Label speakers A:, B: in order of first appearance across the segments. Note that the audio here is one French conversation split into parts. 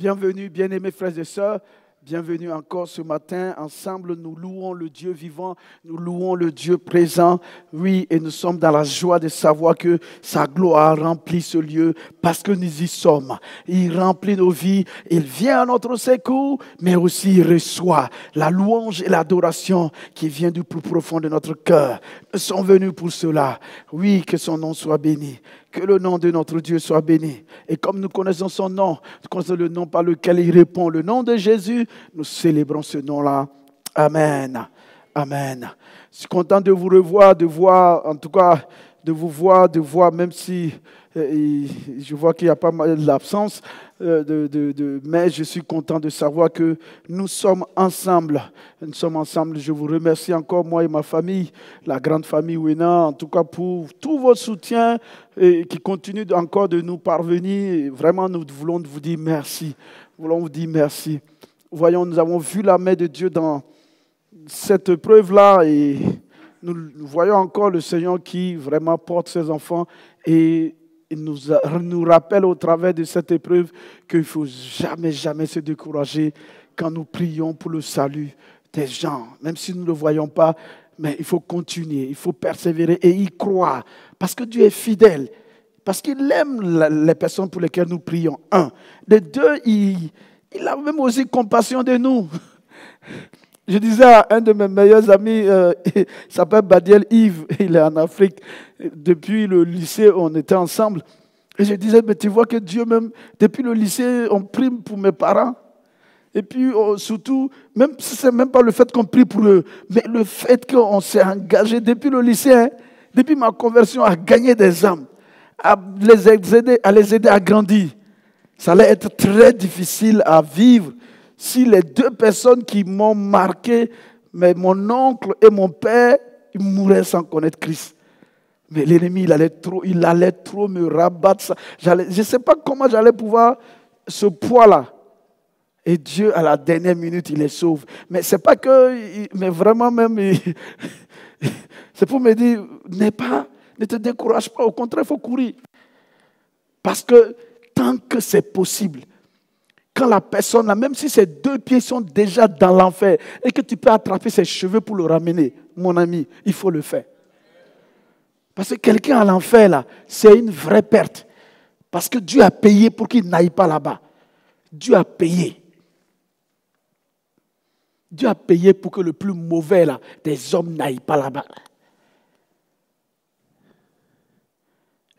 A: Bienvenue, bien-aimés frères et sœurs. Bienvenue encore ce matin. Ensemble, nous louons le Dieu vivant, nous louons le Dieu présent. Oui, et nous sommes dans la joie de savoir que sa gloire remplit ce lieu parce que nous y sommes. Il remplit nos vies, il vient à notre secours, mais aussi il reçoit la louange et l'adoration qui vient du plus profond de notre cœur. Nous sommes venus pour cela. Oui, que son nom soit béni. Que le nom de notre Dieu soit béni. Et comme nous connaissons son nom, nous connaissons le nom par lequel il répond, le nom de Jésus, nous célébrons ce nom-là. Amen. Amen. Je suis content de vous revoir, de voir, en tout cas, de vous voir, même si je vois qu'il y a pas mal d'absence, mais je suis content de savoir que nous sommes ensemble. Nous sommes ensemble. Je vous remercie encore, moi et ma famille, la grande famille Wena, en tout cas pour tout votre soutien qui continue encore de nous parvenir. Vraiment, nous voulons vous dire merci. Nous voulons vous dire merci. Voyons, nous avons vu la main de Dieu dans cette épreuve-là et nous voyons encore le Seigneur qui vraiment porte ses enfants et il nous rappelle au travers de cette épreuve qu'il ne faut jamais, jamais se décourager quand nous prions pour le salut des gens. Même si nous ne le voyons pas, mais il faut continuer, il faut persévérer et y croire. Parce que Dieu est fidèle, parce qu'il aime les personnes pour lesquelles nous prions. Un. De deux, il a même aussi compassion de nous. Je disais à un de mes meilleurs amis, il s'appelle Badiel Yves, il est en Afrique. Depuis le lycée, on était ensemble. Et je disais, mais tu vois que Dieu même, depuis le lycée, on prie pour mes parents. Et puis surtout, même si ce n'est même pas le fait qu'on prie pour eux, mais le fait qu'on s'est engagé depuis le lycée, depuis ma conversion, à gagner des âmes, à les aider à grandir. Ça allait être très difficile à vivre si les deux personnes qui m'ont marqué, mais mon oncle et mon père, ils mouraient sans connaître Christ. Mais l'ennemi, il allait trop me rabattre ça. Je ne sais pas comment j'allais pouvoir ce poids-là. Et Dieu, à la dernière minute, il les sauve. Mais c'est pas que, mais vraiment même, c'est pour me dire, ne te décourage pas. Au contraire, il faut courir. Parce que tant que c'est possible, quand la personne, là, même si ses deux pieds sont déjà dans l'enfer et que tu peux attraper ses cheveux pour le ramener, mon ami, il faut le faire. Parce que quelqu'un à l'enfer, là, c'est une vraie perte. Parce que Dieu a payé pour qu'il n'aille pas là-bas. Dieu a payé. Dieu a payé pour que le plus mauvais là, des hommes n'aille pas là-bas.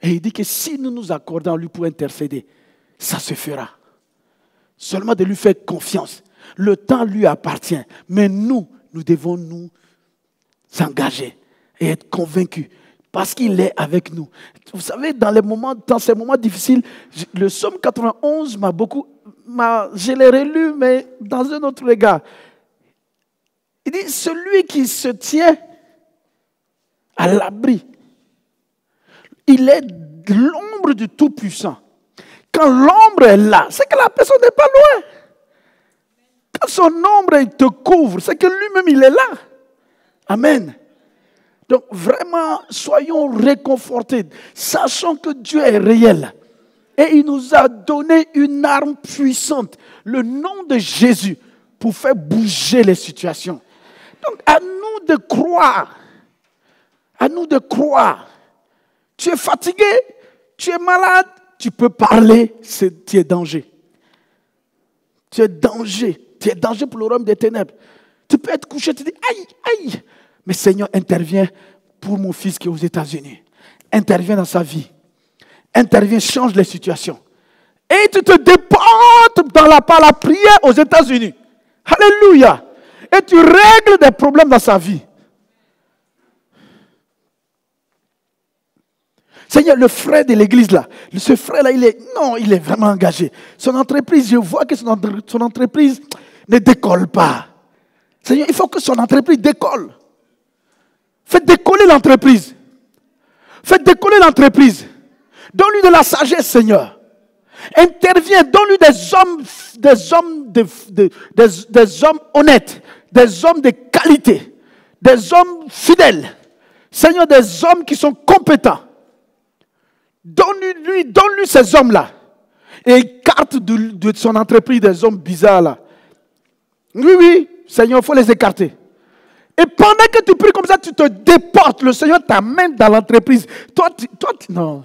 A: Et il dit que si nous nous accordons à lui pour intercéder, ça se fera. Seulement de lui faire confiance. Le temps lui appartient. Mais nous devons nous engager et être convaincus. Parce qu'il est avec nous. Vous savez, dans ces moments difficiles, le psaume 91 je l'ai relu, mais dans un autre regard. Il dit, celui qui se tient à l'abri, il est l'ombre du Tout-Puissant. Quand l'ombre est là, c'est que la personne n'est pas loin. Quand son ombre il te couvre, c'est que lui-même il est là. Amen. Donc vraiment, soyons réconfortés. Sachons que Dieu est réel. Et il nous a donné une arme puissante, le nom de Jésus, pour faire bouger les situations. Donc à nous de croire. À nous de croire. Tu es fatigué, tu es malade, tu peux parler, tu es danger. Tu es danger. Tu es danger pour le royaume des ténèbres. Tu peux être couché, tu dis aïe, aïe. Mais Seigneur, interviens pour mon fils qui est aux États-Unis. Interviens dans sa vie. Interviens, change les situations. Et tu te déportes par la prière aux États-Unis. Alléluia. Et tu règles des problèmes dans sa vie. Seigneur, le frère de l'église là, ce frère-là, il est vraiment engagé. Son entreprise, je vois que son entreprise ne décolle pas. Seigneur, il faut que son entreprise décolle. Faites décoller l'entreprise. Faites décoller l'entreprise. Donne-lui de la sagesse, Seigneur. Interviens, donne-lui des hommes honnêtes, des hommes de qualité, des hommes fidèles. Seigneur, des hommes qui sont compétents. Donne-lui ces hommes-là. Et écarte de son entreprise des hommes bizarres là. Oui, oui, Seigneur, il faut les écarter. Et pendant que tu pries comme ça, tu te déportes. Le Seigneur t'amène dans l'entreprise. Toi, non,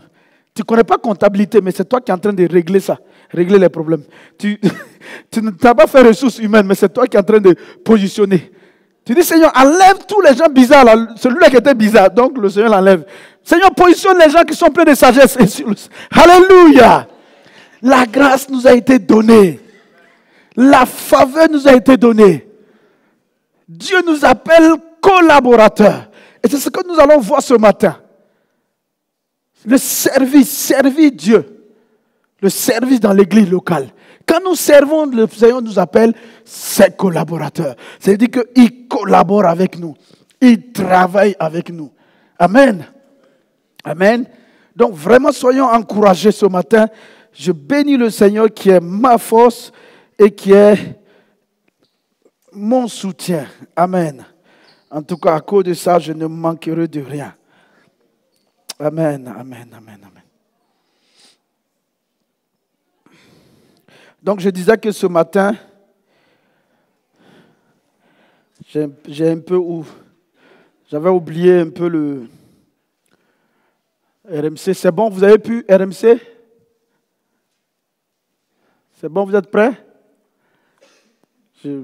A: tu ne connais pas comptabilité, mais c'est toi qui es en train de régler ça, régler les problèmes. Tu n'as pas fait ressources humaines, mais c'est toi qui es en train de positionner. Tu dis, Seigneur, enlève tous les gens bizarres, là. Celui-là qui était bizarre, donc le Seigneur l'enlève. Seigneur, positionne les gens qui sont pleins de sagesse. Alléluia! La grâce nous a été donnée. La faveur nous a été donnée. Dieu nous appelle collaborateurs. Et c'est ce que nous allons voir ce matin. Le service, servir Dieu. Le service dans l'église locale. Quand nous servons, le Seigneur nous appelle ses collaborateurs. C'est-à-dire qu'il collabore avec nous. Il travaille avec nous. Amen. Amen. Donc vraiment, soyons encouragés ce matin. Je bénis le Seigneur qui est ma force et qui est mon soutien. Amen. En tout cas, à cause de ça, je ne manquerai de rien. Amen, amen, amen, amen. Donc, je disais que ce matin, j'avais oublié un peu le RMC. C'est bon, vous avez pu RMC? C'est bon, vous êtes prêts? Je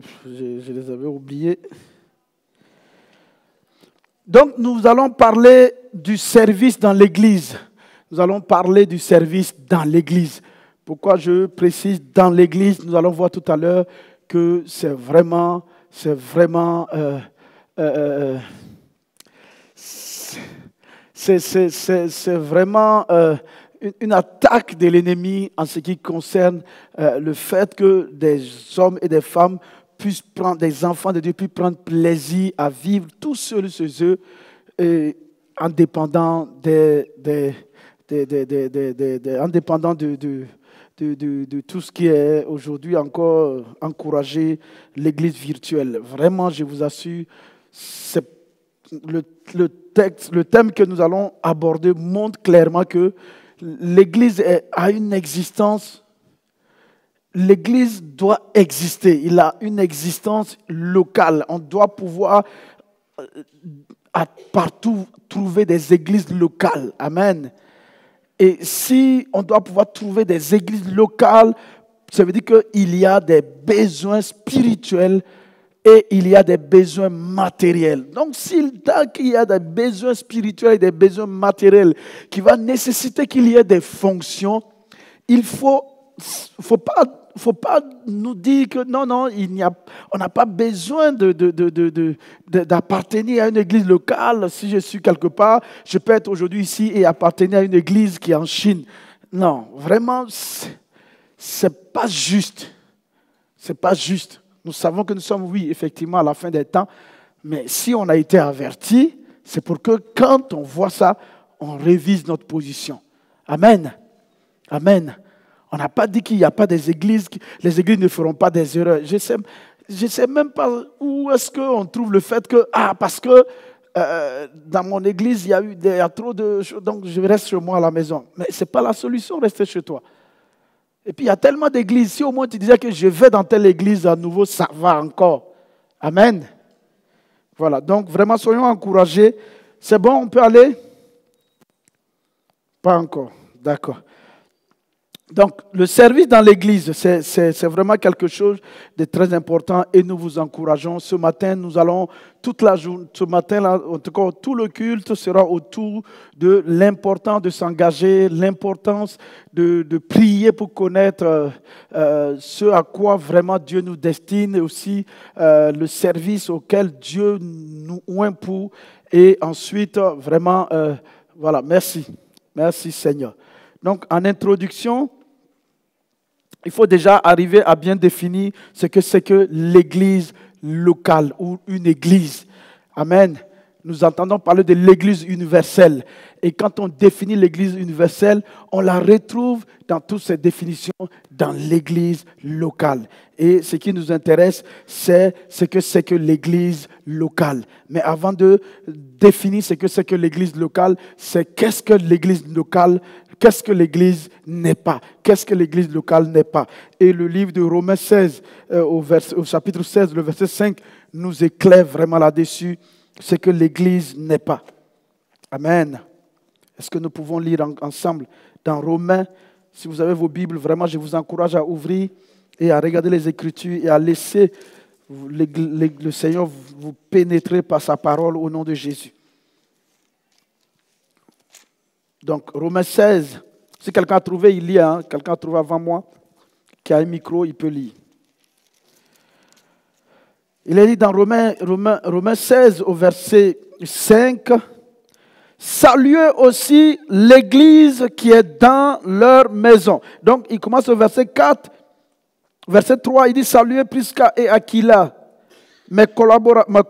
A: les avais oubliés. Donc, nous allons parler du service dans l'église. Nous allons parler du service dans l'église. Pourquoi je précise dans l'église? Nous allons voir tout à l'heure que c'est vraiment une attaque de l'ennemi en ce qui concerne le fait que des hommes et des femmes puissent prendre, des enfants de Dieu puissent prendre plaisir à vivre tout seuls chez eux, indépendants indépendants de tout ce qui est aujourd'hui encore encouragé, l'église virtuelle. Vraiment, je vous assure, le thème que nous allons aborder montre clairement que l'église a une existence. L'église doit exister. Il a une existence locale. On doit pouvoir partout trouver des églises locales. Amen. Et si on doit pouvoir trouver des églises locales, ça veut dire qu'il y a des besoins spirituels et il y a des besoins matériels. Donc, s'il y a des besoins spirituels et des besoins matériels qui vont nécessiter qu'il y ait des fonctions, il faut pas nous dire que non, on n'a pas besoin d'appartenir à une église locale. Si je suis quelque part, je peux être aujourd'hui ici et appartenir à une église qui est en Chine. Non, vraiment, c'est pas juste. C'est pas juste. Nous savons que nous sommes, oui, effectivement, à la fin des temps, mais si on a été averti, c'est pour que quand on voit ça, on révise notre position. Amen. Amen. On n'a pas dit qu'il n'y a pas des églises, les églises ne feront pas des erreurs. Je sais même pas où est-ce qu'on trouve le fait que, parce que dans mon église, il y a trop de choses, donc je reste chez moi à la maison. Mais ce n'est pas la solution, rester chez toi. Et puis il y a tellement d'églises, si au moins tu disais que je vais dans telle église à nouveau, ça va encore. Amen. Voilà, donc vraiment soyons encouragés. C'est bon, on peut aller? Pas encore, d'accord. Donc, le service dans l'église, c'est vraiment quelque chose de très important et nous vous encourageons. Ce matin, nous allons, toute la journée, ce matin-là, en tout cas, tout le culte sera autour de l'importance de s'engager, l'importance de prier pour connaître ce à quoi vraiment Dieu nous destine et aussi le service auquel Dieu nous oint pour. Et ensuite, vraiment, voilà, merci. Merci Seigneur. Donc, en introduction, il faut déjà arriver à bien définir ce que c'est que l'église locale ou une église. Amen. Nous entendons parler de l'église universelle. Et quand on définit l'église universelle, on la retrouve dans toutes ces définitions dans l'église locale. Et ce qui nous intéresse, c'est ce que c'est que l'église locale. Mais avant de définir ce que c'est que l'église locale, c'est qu'est-ce que l'église locale, qu'est-ce que l'Église n'est pas, qu'est-ce que l'Église locale n'est pas. Et le livre de Romains 16, au chapitre 16, le verset 5, nous éclaire vraiment là-dessus, ce que l'Église n'est pas. Amen. Est-ce que nous pouvons lire ensemble dans Romains? Si vous avez vos Bibles, vraiment, je vous encourage à ouvrir et à regarder les Écritures et à laisser le Seigneur vous pénétrer par sa parole au nom de Jésus. Donc, Romains 16, si quelqu'un a trouvé, il lit, hein? Quelqu'un a trouvé avant moi, qui a un micro, il peut lire. Il est dit dans Romains 16, au verset 5, « Saluez aussi l'Église qui est dans leur maison. » Donc, il commence au verset 4. Verset 3, il dit « Saluez Prisca et Aquila, mes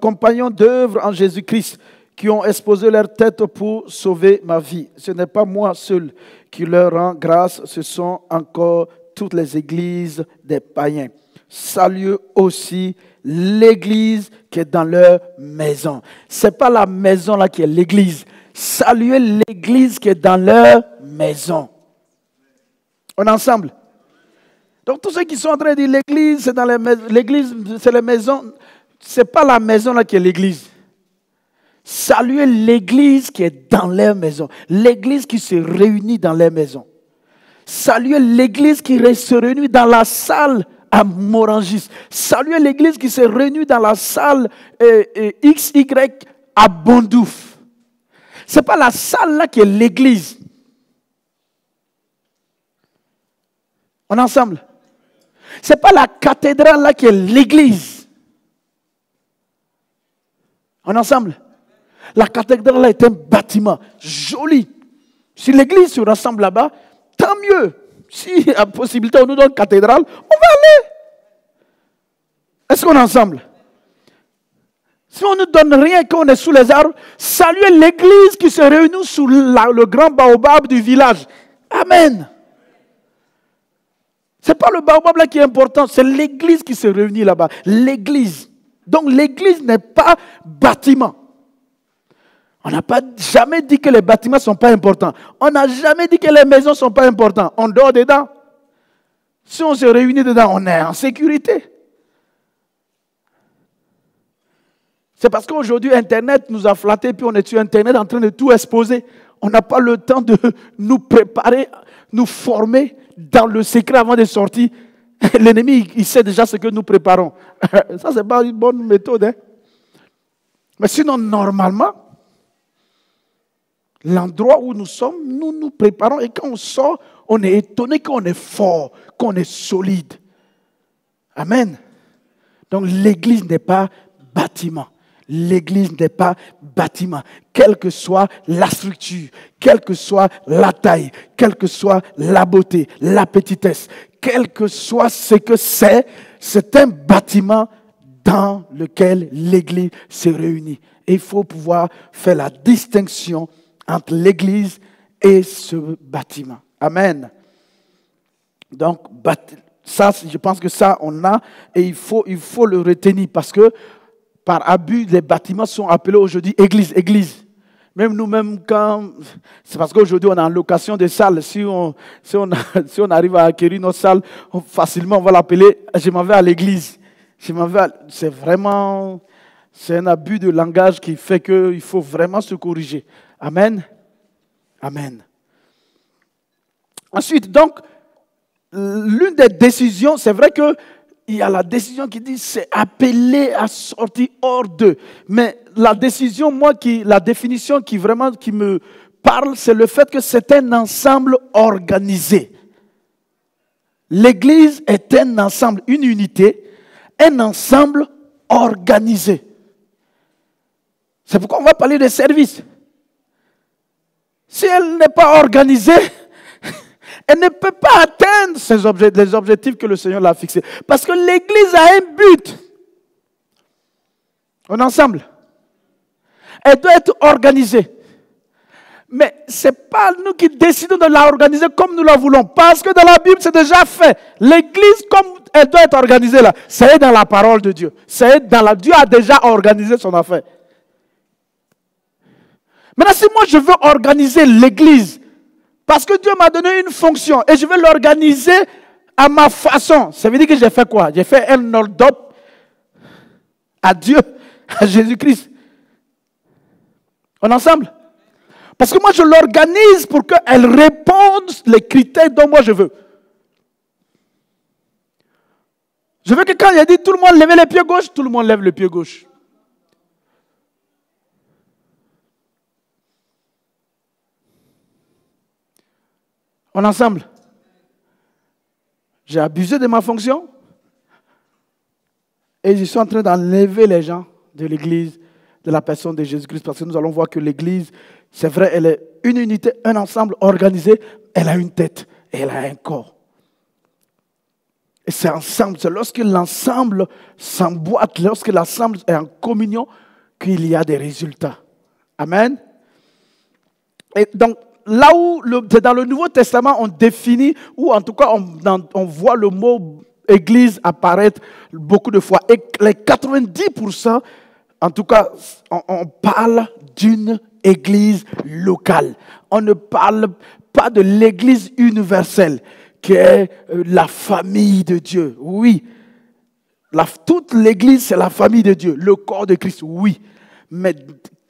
A: compagnons d'œuvre en Jésus-Christ, qui ont exposé leur tête pour sauver ma vie. Ce n'est pas moi seul qui leur rend grâce, ce sont encore toutes les églises des païens. Saluez aussi l'église qui est dans leur maison. » Ce n'est pas la maison là qui est l'église. Saluez l'église qui est dans leur maison. On est ensemble? Donc tous ceux qui sont en train de dire l'église, c'est dans l'église, c'est les maisons. Ce n'est pas la maison là qui est l'église. Saluez l'église qui est dans leur maison. L'église qui se réunit dans leur maison. Saluez l'église qui se réunit dans la salle à Morangis. Saluez l'église qui se réunit dans la salle XY à Bondouf. Ce n'est pas la salle là qui est l'église. On est ensemble? Ce n'est pas la cathédrale là qui est l'église. On est ensemble? La cathédrale est un bâtiment joli. Si l'église se rassemble là-bas, tant mieux. Si il y a possibilité, on nous donne cathédrale, on va aller. Est-ce qu'on est ensemble? Si on ne donne rien, qu'on est sous les arbres, saluez l'église qui se réunit sous le grand baobab du village. Amen. Ce n'est pas le baobab là qui est important, c'est l'église qui se réunit là-bas. L'église. Donc l'église n'est pas bâtiment. On n'a pas jamais dit que les bâtiments ne sont pas importants. On n'a jamais dit que les maisons ne sont pas importantes. On dort dedans. Si on se réunit dedans, on est en sécurité. C'est parce qu'aujourd'hui, Internet nous a flattés, puis on est sur Internet en train de tout exposer. On n'a pas le temps de nous préparer, nous former dans le secret avant de sortir. L'ennemi, il sait déjà ce que nous préparons. Ça, ce n'est pas une bonne méthode. Hein? Mais sinon, normalement, l'endroit où nous sommes, nous nous préparons. Et quand on sort, on est étonné qu'on est fort, qu'on est solide. Amen. Donc, l'église n'est pas bâtiment. L'église n'est pas bâtiment. Quelle que soit la structure, quelle que soit la taille, quelle que soit la beauté, la petitesse, quel que soit ce que c'est un bâtiment dans lequel l'église se réunit. Et il faut pouvoir faire la distinction entre l'église et ce bâtiment. Amen. Donc, ça, je pense que ça, on a, et il faut le retenir parce que par abus, les bâtiments sont appelés aujourd'hui église. Même nous-mêmes, c'est parce qu'aujourd'hui, on est en location de salles. Si on arrive à acquérir nos salles, facilement, on va l'appeler « je m'en vais à l'église ». C'est un abus de langage qui fait qu'il faut vraiment se corriger. Amen. Amen. Ensuite, donc, l'une des décisions, c'est vrai que il y a la décision qui dit c'est appelé à sortir hors d'eux. Mais la décision, la définition qui me parle, c'est le fait que c'est un ensemble organisé. L'Église est un ensemble, une unité, un ensemble organisé. C'est pourquoi on va parler des services. Si elle n'est pas organisée, elle ne peut pas atteindre les objectifs que le Seigneur l'a fixés. Parce que l'Église a un but. On est ensemble. Elle doit être organisée. Mais ce n'est pas nous qui décidons de la organiser comme nous la voulons. Parce que dans la Bible, c'est déjà fait. L'Église, comme elle doit être organisée là, c'est dans la parole de Dieu. Dieu a déjà organisé son affaire. Maintenant, si moi je veux organiser l'Église, Parce que Dieu m'a donné une fonction et je vais l'organiser à ma façon. Ça veut dire que j'ai fait quoi? J'ai fait un ordre à Dieu, à Jésus-Christ. On est ensemble? Parce que moi, je l'organise pour qu'elle réponde les critères dont moi je veux. Je veux que quand il a dit tout le monde lève les pieds gauche, tout le monde lève le pied gauche. On est ensemble? J'ai abusé de ma fonction et je suis en train d'enlever les gens de l'Église, de la personne de Jésus-Christ, parce que nous allons voir que l'Église, c'est vrai, elle est une unité, un ensemble organisé, elle a une tête et elle a un corps. Et c'est ensemble, c'est lorsque l'ensemble s'emboîte, lorsque l'ensemble est en communion, qu'il y a des résultats. Amen. Et donc, là où, dans le Nouveau Testament, on définit, ou en tout cas, on voit le mot église apparaître beaucoup de fois. Et les 90%, en tout cas, on parle d'une église locale. On ne parle pas de l'église universelle, qui est la famille de Dieu. Oui, toute l'église, c'est la famille de Dieu, le corps de Christ, oui. Mais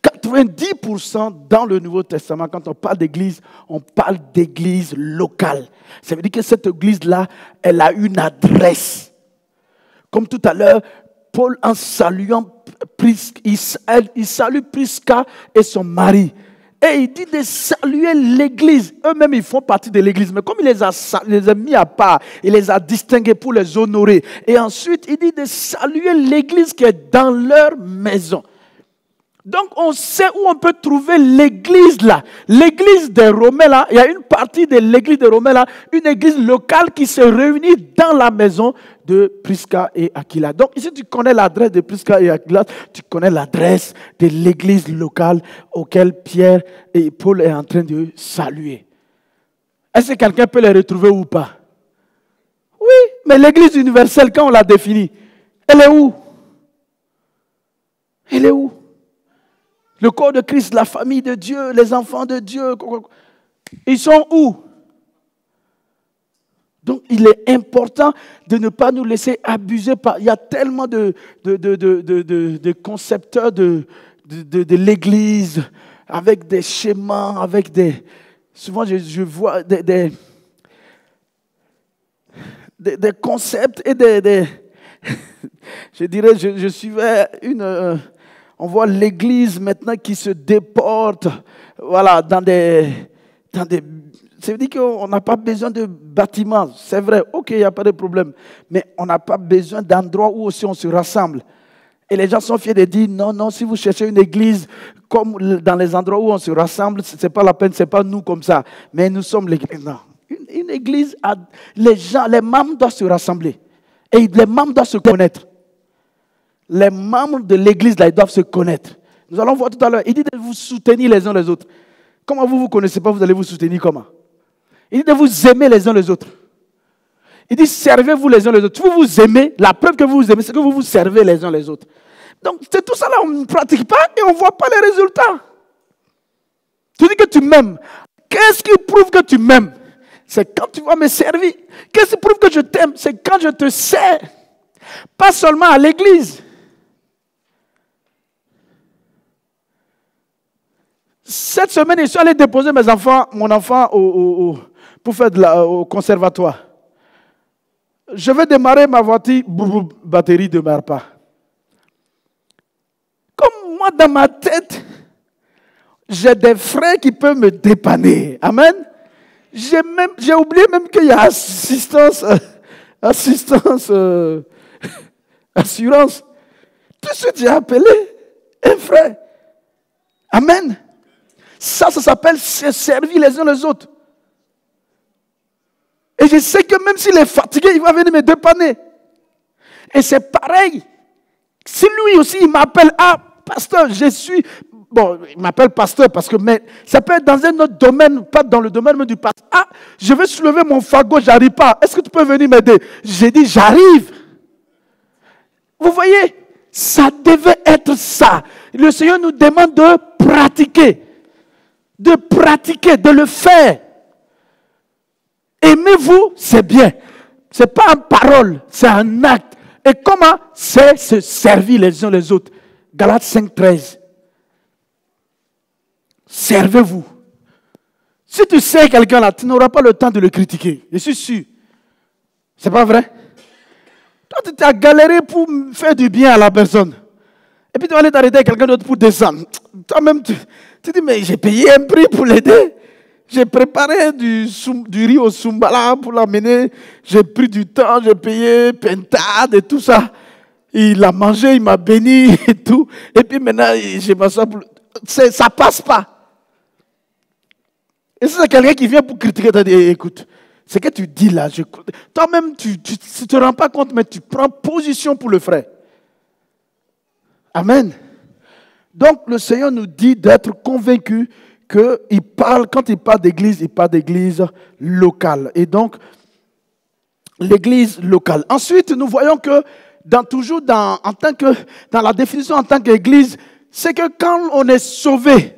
A: 90% dans le Nouveau Testament, quand on parle d'église, on parle d'église locale. Ça veut dire que cette église-là, elle a une adresse. Comme tout à l'heure, Paul, en saluant Prisca, il salue Prisca et son mari. Et il dit de saluer l'église. Eux-mêmes, ils font partie de l'église. Mais comme il les a mis à part, il les a distingués pour les honorer. Et ensuite, il dit de saluer l'église qui est dans leur maison. Donc, on sait où on peut trouver l'église là. L'église des Romains là, il y a une partie de l'église des Romains là, une église locale qui se réunit dans la maison de Prisca et Aquila. Donc, ici, tu connais l'adresse de Prisca et Aquila, tu connais l'adresse de l'église locale auquel Pierre et Paul est en train de saluer. Est-ce que quelqu'un peut les retrouver ou pas? Oui, mais l'église universelle, quand on l'a définie, elle est où? Elle est où? Le corps de Christ, la famille de Dieu, les enfants de Dieu, ils sont où? Donc, il est important de ne pas nous laisser abuser par... Il y a tellement de concepteurs de l'Église, avec des schémas, avec des... Souvent, je vois des concepts et des je dirais, je suivais une... On voit l'Église maintenant qui se déporte, voilà, dans des... Ça veut dire qu'on n'a pas besoin de bâtiments. C'est vrai, ok, il n'y a pas de problème. Mais on n'a pas besoin d'endroits où aussi on se rassemble. Et les gens sont fiers de dire, non, si vous cherchez une église comme dans les endroits où on se rassemble, ce n'est pas la peine, ce n'est pas nous comme ça. Mais nous sommes l'église. Non. Une église, les membres doivent se rassembler. Et les membres doivent se connaître. Les membres de l'église, là, ils doivent se connaître. Nous allons voir tout à l'heure. Il dit de vous soutenir les uns les autres. Comment vous ne vous connaissez pas, vous allez vous soutenir comment? Il dit de vous aimer les uns les autres. Il dit servez-vous les uns les autres. Si vous vous aimez, la preuve que vous vous aimez, c'est que vous vous servez les uns les autres. Donc, c'est tout ça là, on ne pratique pas et on ne voit pas les résultats. Tu dis que tu m'aimes. Qu'est-ce qui prouve que tu m'aimes? C'est quand tu vas me servir. Qu'est-ce qui prouve que je t'aime? C'est quand je te sers. Pas seulement à l'église. Cette semaine, je suis allé déposer mon enfant pour faire au conservatoire. Je vais démarrer ma voiture, batterie ne démarre pas. Comme moi, dans ma tête, j'ai des frères qui peuvent me dépanner. Amen. J'ai oublié même qu'il y a assurance. Tout ce que j'ai appelé un frère. Amen. Ça s'appelle se servir les uns les autres. Et je sais que même s'il est fatigué, il va venir me dépanner. Et c'est pareil. Si lui aussi, il m'appelle, pasteur, je suis... Bon, il m'appelle pasteur parce que... Mais ça peut être dans un autre domaine, pas dans le domaine du pasteur. Je vais soulever mon fagot, j'arrive pas. Est-ce que tu peux venir m'aider? J'ai dit, j'arrive. Vous voyez, ça devait être ça. Le Seigneur nous demande de pratiquer. De pratiquer, de le faire. Aimez-vous, c'est bien. Ce n'est pas une parole, c'est un acte. Et comment? C'est se servir les uns les autres. Galates 5, 13. Servez-vous. Si tu sais quelqu'un là, tu n'auras pas le temps de le critiquer. Je suis sûr. C'est pas vrai? Toi, tu as galéré pour faire du bien à la personne. Et puis tu vas aller t'arrêter avec quelqu'un d'autre pour descendre. Toi-même, tu dis, mais j'ai payé un prix pour l'aider. J'ai préparé du riz au Sumbala pour l'amener. J'ai pris du temps, j'ai payé pentade et tout ça. Il a mangé, il m'a béni et tout. Et puis maintenant, je m'assois pour... Ça passe pas. Et si c'est quelqu'un qui vient pour critiquer, tu dis, écoute, ce que tu dis là, toi-même, tu ne te rends pas compte, mais tu prends position pour le frère. Amen. Donc, le Seigneur nous dit d'être convaincus qu'il parle, quand il parle d'église, il parle d'église locale. Et donc, l'église locale. Ensuite, nous voyons que, dans la définition en tant qu'église, c'est que quand on est sauvé,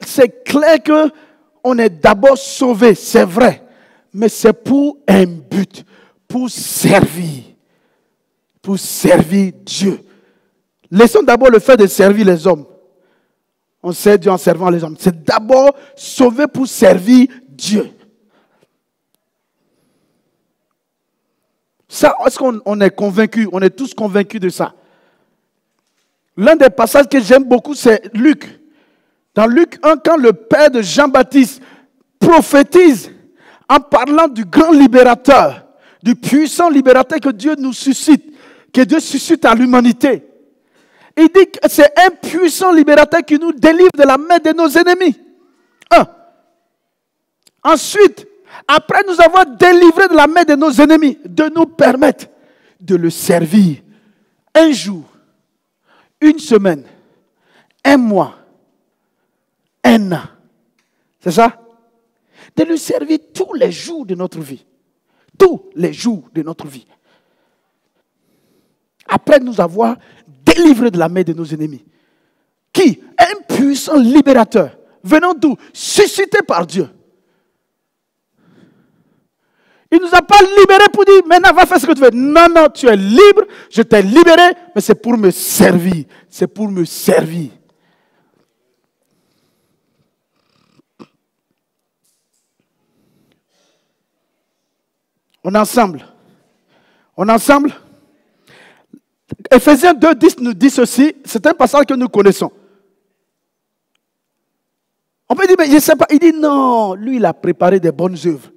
A: c'est clair qu'on est d'abord sauvé, c'est vrai, mais c'est pour un but, pour servir Dieu. Laissons d'abord le fait de servir les hommes. On sert Dieu en servant les hommes. C'est d'abord sauvé pour servir Dieu. Ça, est-ce qu'on est convaincu? On est tous convaincus de ça. L'un des passages que j'aime beaucoup, c'est Luc. Dans Luc 1, quand le père de Jean-Baptiste prophétise en parlant du grand libérateur, du puissant libérateur que Dieu nous suscite, que Dieu suscite à l'humanité. Il dit que c'est un puissant libérateur qui nous délivre de la main de nos ennemis. Ensuite, après nous avoir délivrés de la main de nos ennemis, de nous permettre de le servir un jour, une semaine, un mois, un an. C'est ça? De le servir tous les jours de notre vie. Tous les jours de notre vie. Après nous avoir délivrés de la main de nos ennemis. Qui? Un puissant libérateur. Venant d'où? Suscité par Dieu. Il ne nous a pas libérés pour dire, maintenant va faire ce que tu veux. Non, non, tu es libre, je t'ai libéré, mais c'est pour me servir. C'est pour me servir. On est ensemble. On est ensemble. Ephésiens 2:10 nous dit ceci, c'est un passage que nous connaissons. On peut dire, mais je ne sais pas. Il dit non, lui il a préparé des bonnes œuvres.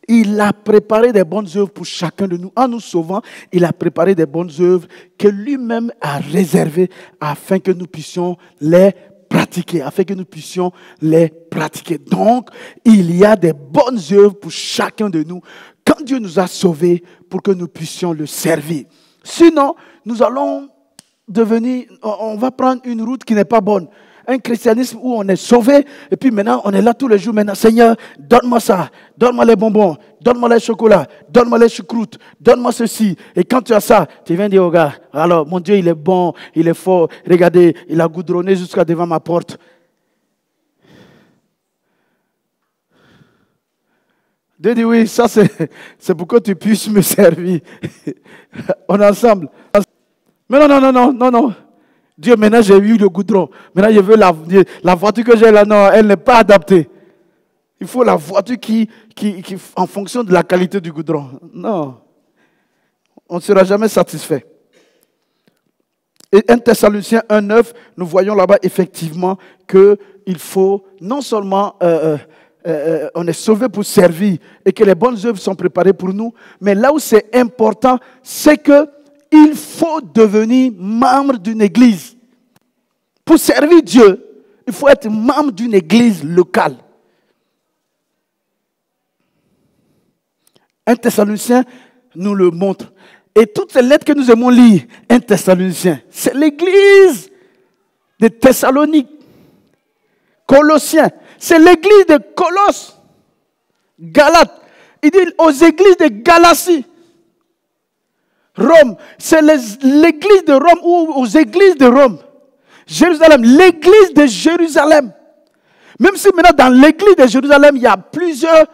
A: Il a préparé des bonnes œuvres pour chacun de nous. En nous sauvant, il a préparé des bonnes œuvres que lui-même a réservées afin que nous puissions les pratiquer. Donc, il y a des bonnes œuvres pour chacun de nous quand Dieu nous a sauvés pour que nous puissions le servir. Sinon, nous allons on va prendre une route qui n'est pas bonne. Un christianisme où on est sauvé et puis maintenant on est là tous les jours. Maintenant, Seigneur, donne-moi ça, donne-moi les bonbons, donne-moi les chocolats, donne-moi les choucroutes, donne-moi ceci. Et quand tu as ça, tu viens dire au gars, alors mon Dieu il est bon, il est fort, regardez, il a goudronné jusqu'à devant ma porte. Dieu dit oui, ça c'est pour que tu puisses me servir. On est ensemble. Mais non. Dieu, maintenant j'ai eu le goudron. Maintenant je veux la voiture que j'ai là. Non, elle n'est pas adaptée. Il faut la voiture qui en fonction de la qualité du goudron. Non. On ne sera jamais satisfait. Et 1 Thessaloniciens 1:9, nous voyons là-bas effectivement qu'il faut non seulement on est sauvé pour servir et que les bonnes œuvres sont préparées pour nous, mais là où c'est important, c'est qu'il faut devenir membre d'une église. Pour servir Dieu, il faut être membre d'une église locale. 1 Thessaloniciens nous le montre. Et toutes ces lettres que nous aimons lire, 1 Thessaloniciens, c'est l'église de Thessalonique. Colossiens, c'est l'église de Colosse. Galates, il dit aux églises de Galatie. Rome, c'est l'église de Rome ou aux églises de Rome. Jérusalem, l'église de Jérusalem. Même si maintenant dans l'église de Jérusalem, il y a plusieurs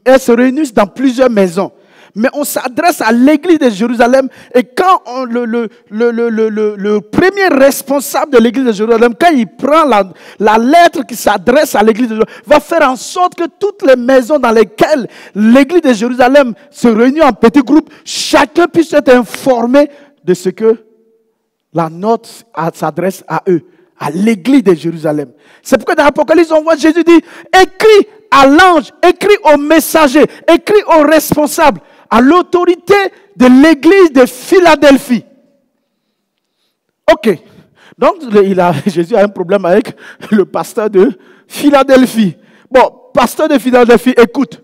A: elles se réunissent dans plusieurs maisons. Mais on s'adresse à l'église de Jérusalem. Et quand le premier responsable de l'église de Jérusalem, quand il prend la lettre qui s'adresse à l'église de Jérusalem, va faire en sorte que toutes les maisons dans lesquelles l'église de Jérusalem se réunit en petits groupes, chacun puisse être informé de ce que la note s'adresse à eux, à l'église de Jérusalem. C'est pourquoi dans l'Apocalypse, on voit Jésus dire, écris à l'ange, écris au messager, écris au responsable, à l'autorité de l'église de Philadelphie. Ok. Donc, Jésus a un problème avec le pasteur de Philadelphie. Bon, pasteur de Philadelphie, écoute.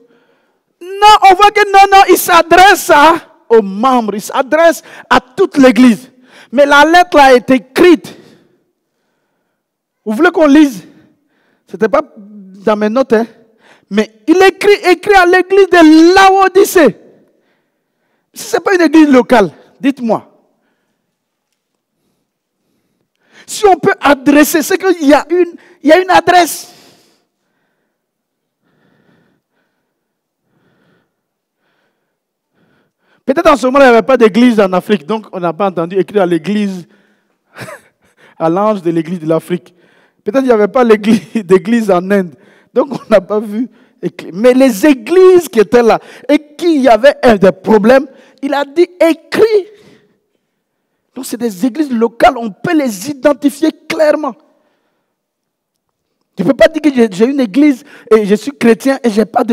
A: Non, on voit que non, il s'adresse aux membres, il s'adresse à toute l'église. Mais la lettre a été écrite. Vous voulez qu'on lise? Ce n'était pas dans mes notes, hein? Mais il écrit à l'église de Laodicée. Si ce n'est pas une église locale, dites-moi. Si on peut adresser, c'est qu'il y a une adresse. Peut-être en ce moment, il n'y avait pas d'église en Afrique, donc on n'a pas entendu écrire à l'église, à l'ange de l'église de l'Afrique. Peut-être qu'il n'y avait pas d'église en Inde, donc on n'a pas vu écrire. Mais les églises qui étaient là et qui y avait des problèmes, il a dit écrit. Donc c'est des églises locales, on peut les identifier clairement. Je ne peux pas dire que j'ai une église et je suis chrétien et j'ai pas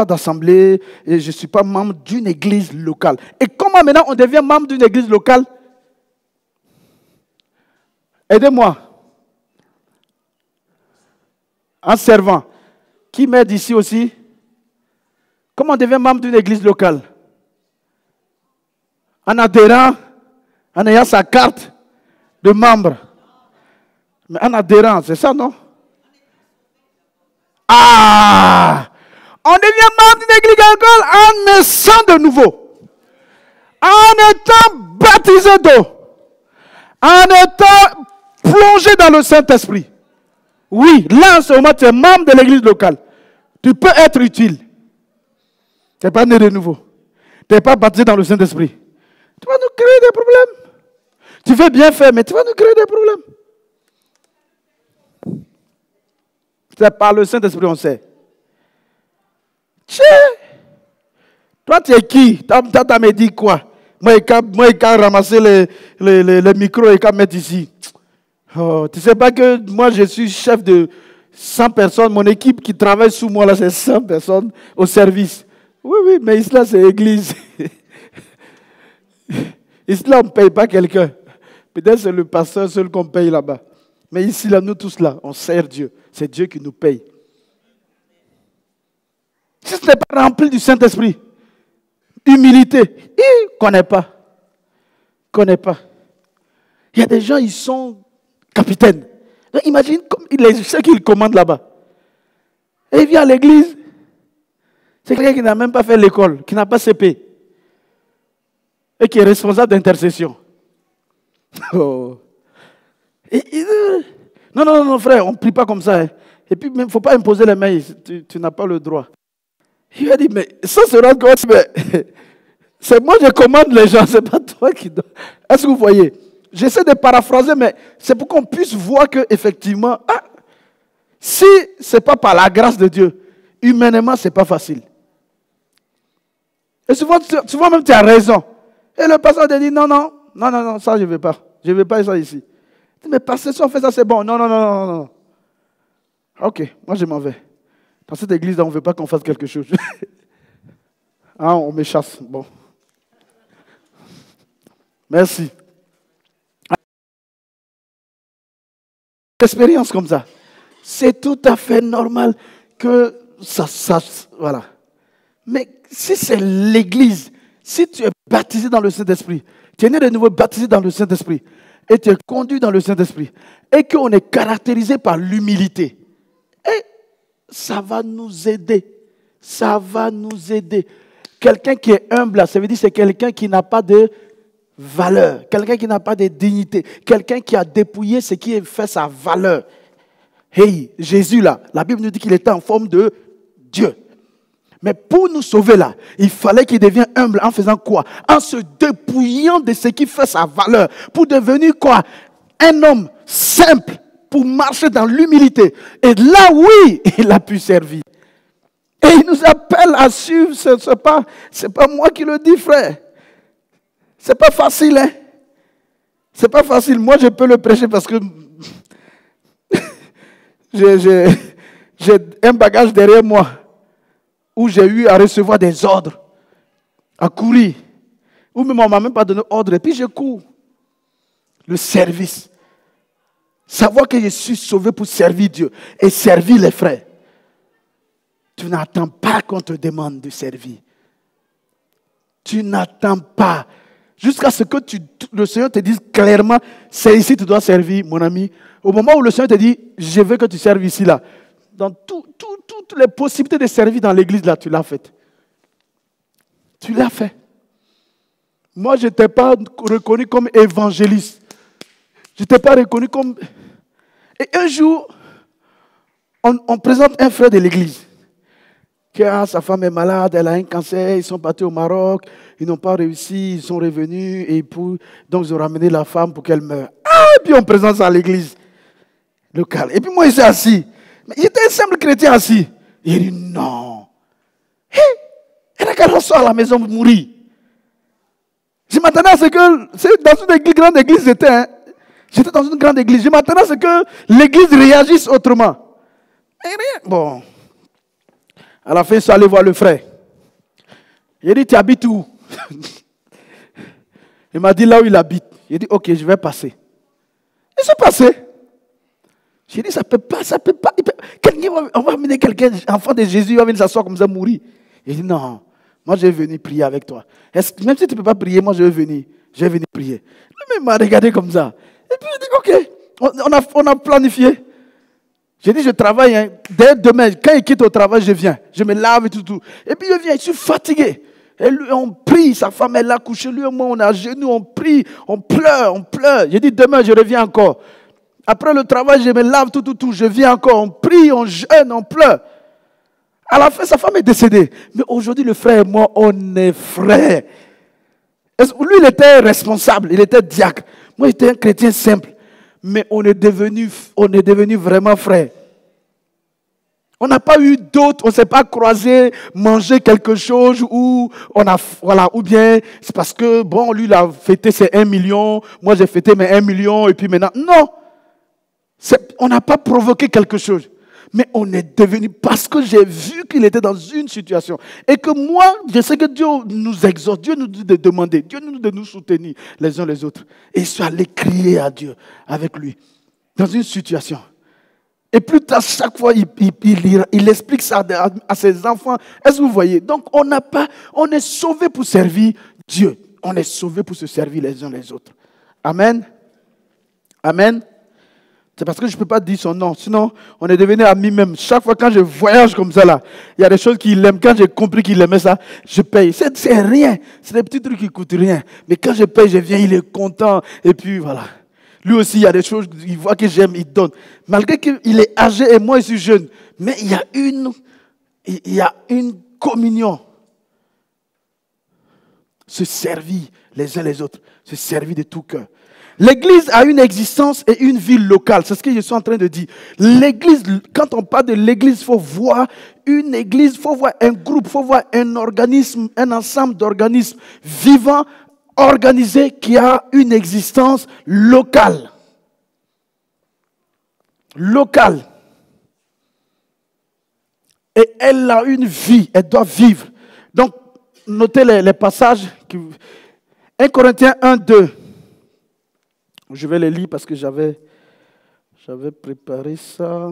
A: d'assemblée et je ne suis pas membre d'une église locale. Et comment maintenant on devient membre d'une église locale? Aidez-moi. En servant. Qui m'aide ici aussi? Comment on devient membre d'une église locale? En adhérant, en ayant sa carte de membre. Mais en adhérant, c'est ça, non? Ah! On devient membre d'une église locale en naissant de nouveau. En étant baptisé d'eau. En étant plongé dans le Saint-Esprit. Oui, là en ce moment, tu es membre de l'église locale. Tu peux être utile. Tu n'es pas né de nouveau. Tu n'es pas baptisé dans le Saint-Esprit. Tu vas nous créer des problèmes. Tu veux bien faire, mais tu vas nous créer des problèmes. C'est par le Saint-Esprit, on sait. Tchè! Toi, tu es qui? T'as me dit quoi? Moi, il a ramassé les micros et il mettre ici. Oh, tu ne sais pas que moi, je suis chef de 100 personnes. Mon équipe qui travaille sous moi, là, c'est 100 personnes au service. Oui, mais ici, là, c'est l'église. Ici, là, on ne paye pas quelqu'un. Peut-être c'est le pasteur seul qu'on paye là-bas. Mais ici, là, nous tous là, on sert Dieu. C'est Dieu qui nous paye. Si ce n'est pas rempli du Saint-Esprit, humilité, il ne connaît pas. Connaît pas. Il y a des gens, ils sont capitaines. Donc, imagine ceux qui commandent là-bas. Et il vient à l'église. C'est quelqu'un qui n'a même pas fait l'école, qui n'a pas CP. Et qui est responsable d'intercession. Oh. Non, frère, on ne prie pas comme ça. Hein. Et puis, il ne faut pas imposer les mains. Tu n'as pas le droit. Il a dit, mais ça sera quoi? C'est moi qui commande les gens, c'est pas toi qui dois. Est-ce que vous voyez? J'essaie de paraphraser, mais c'est pour qu'on puisse voir que effectivement, si ce n'est pas par la grâce de Dieu, humainement, ce n'est pas facile. Et souvent même tu as raison. Et le pasteur te dit, non, ça je ne veux pas. Je ne veux pas ça ici. Mais pasteur, si on fait ça, c'est bon. Non. Ok, moi je m'en vais. Dans cette église-là, on ne veut pas qu'on fasse quelque chose. On me chasse. Bon. Merci. Expérience comme ça. C'est tout à fait normal que ça voilà. Mais si c'est l'église, si tu es baptisé dans le Saint-Esprit, tu es né de nouveau baptisé dans le Saint-Esprit, et tu es conduit dans le Saint-Esprit, et qu'on est caractérisé par l'humilité, et ça va nous aider. Ça va nous aider. Quelqu'un qui est humble, ça veut dire que c'est quelqu'un qui n'a pas de valeur, quelqu'un qui n'a pas de dignité, quelqu'un qui a dépouillé ce qui fait sa valeur. Hey, Jésus là, la Bible nous dit qu'il était en forme de Dieu. Mais pour nous sauver là, il fallait qu'il devienne humble en faisant quoi? En se dépouillant de ce qui fait sa valeur. Pour devenir quoi? Un homme simple, pour marcher dans l'humilité. Et là, oui, il a pu servir. Et il nous appelle à suivre. C'est pas moi qui le dis, frère. C'est pas facile, hein? C'est pas facile. Moi, je peux le prêcher parce que j'ai un bagage derrière moi où j'ai eu à recevoir des ordres, à courir. Ou même on ne m'a même pas donné ordre et puis je cours. Le service. Savoir que je suis sauvé pour servir Dieu et servir les frères. Tu n'attends pas qu'on te demande de servir. Tu n'attends pas. Jusqu'à ce que le Seigneur te dise clairement, c'est ici que tu dois servir, mon ami. Au moment où le Seigneur te dit, je veux que tu serves ici, là. Dans toutes les possibilités de servir dans l'église, là, tu l'as fait. Tu l'as fait. Moi, je n'étais pas reconnu comme évangéliste. Je n'étais pas reconnu comme... Et un jour, on présente un frère de l'église. Sa femme est malade, elle a un cancer, ils sont partis au Maroc, ils n'ont pas réussi, ils sont revenus, et donc ils ont ramené la femme pour qu'elle meure. Et puis on présente ça à l'église locale. Et puis moi, il s'est assis. Mais il était un simple chrétien assis. Il dit non. Elle a qu'à recevoir à la maison pour mourir. Je m'attendais à ce que, c'est dans une grande église, j'étais dans une grande église, je m'attendais à ce que l'église réagisse autrement. Et rien. Bon. À la fin, je suis allé voir le frère. Il a dit, tu habites où? Il m'a dit là où il habite. Il a dit, ok, je vais passer. Il s'est passé. J'ai dit, ça peut pas. On va amener quelqu'un, enfant de Jésus, il va venir s'asseoir comme ça, mourir. Il dit, non, moi je vais venir prier avec toi. Même si tu ne peux pas prier, moi je vais venir prier. Lui-même m'a regardé comme ça. Et puis il dit, ok, on a planifié. J'ai dit, je travaille, hein. Dès demain, quand il quitte au travail, je viens. Je me lave et tout. Et puis je viens, je suis fatigué. Et lui, on prie, sa femme est là couchée, lui et moi, on est à genoux, on prie, on pleure. J'ai dit, demain, je reviens encore. Après le travail, je me lave, tout, je viens encore. On prie, on jeûne, on pleure. À la fin, sa femme est décédée. Mais aujourd'hui, le frère et moi, on est frères. Lui, il était responsable, il était diacre. Moi, j'étais un chrétien simple. Mais on est devenu vraiment frères. On n'a pas eu d'autres, on ne s'est pas croisé, manger quelque chose ou bien c'est parce que, bon, lui, il a fêté ses 1 million, moi j'ai fêté mes 1 million et puis maintenant, non. On n'a pas provoqué quelque chose. Mais on est devenu, parce que j'ai vu qu'il était dans une situation. Et que moi, je sais que Dieu nous exhorte, Dieu nous dit de demander, Dieu nous dit de nous soutenir les uns les autres. Et je suis allé crier à Dieu avec lui, dans une situation. Et plus tard, chaque fois, il explique ça à ses enfants. Est-ce que vous voyez? Donc, on est sauvés pour servir Dieu. On est sauvés pour se servir les uns les autres. Amen. Amen. C'est parce que je ne peux pas dire son nom. Sinon, on est devenu amis même. Chaque fois quand je voyage comme ça, là, il y a des choses qu'il aime. Quand j'ai compris qu'il aimait ça, je paye. C'est rien. C'est des petits trucs qui ne coûtent rien. Mais quand je paye, je viens, il est content. Et puis voilà. Lui aussi, il y a des choses, il voit que j'aime, il donne. Malgré qu'il est âgé et moi, je suis jeune. Mais il y a une communion. Se servir les uns les autres. Se servir de tout cœur. L'église a une existence et une vie locale. C'est ce que je suis en train de dire. L'église, quand on parle de l'église, il faut voir une église, il faut voir un groupe, il faut voir un organisme, un ensemble d'organismes vivants, organisés, qui a une existence locale. Locale. Et elle a une vie, elle doit vivre. Donc, notez les passages. 1 Corinthiens 1, 2. Je vais les lire parce que j'avais préparé ça.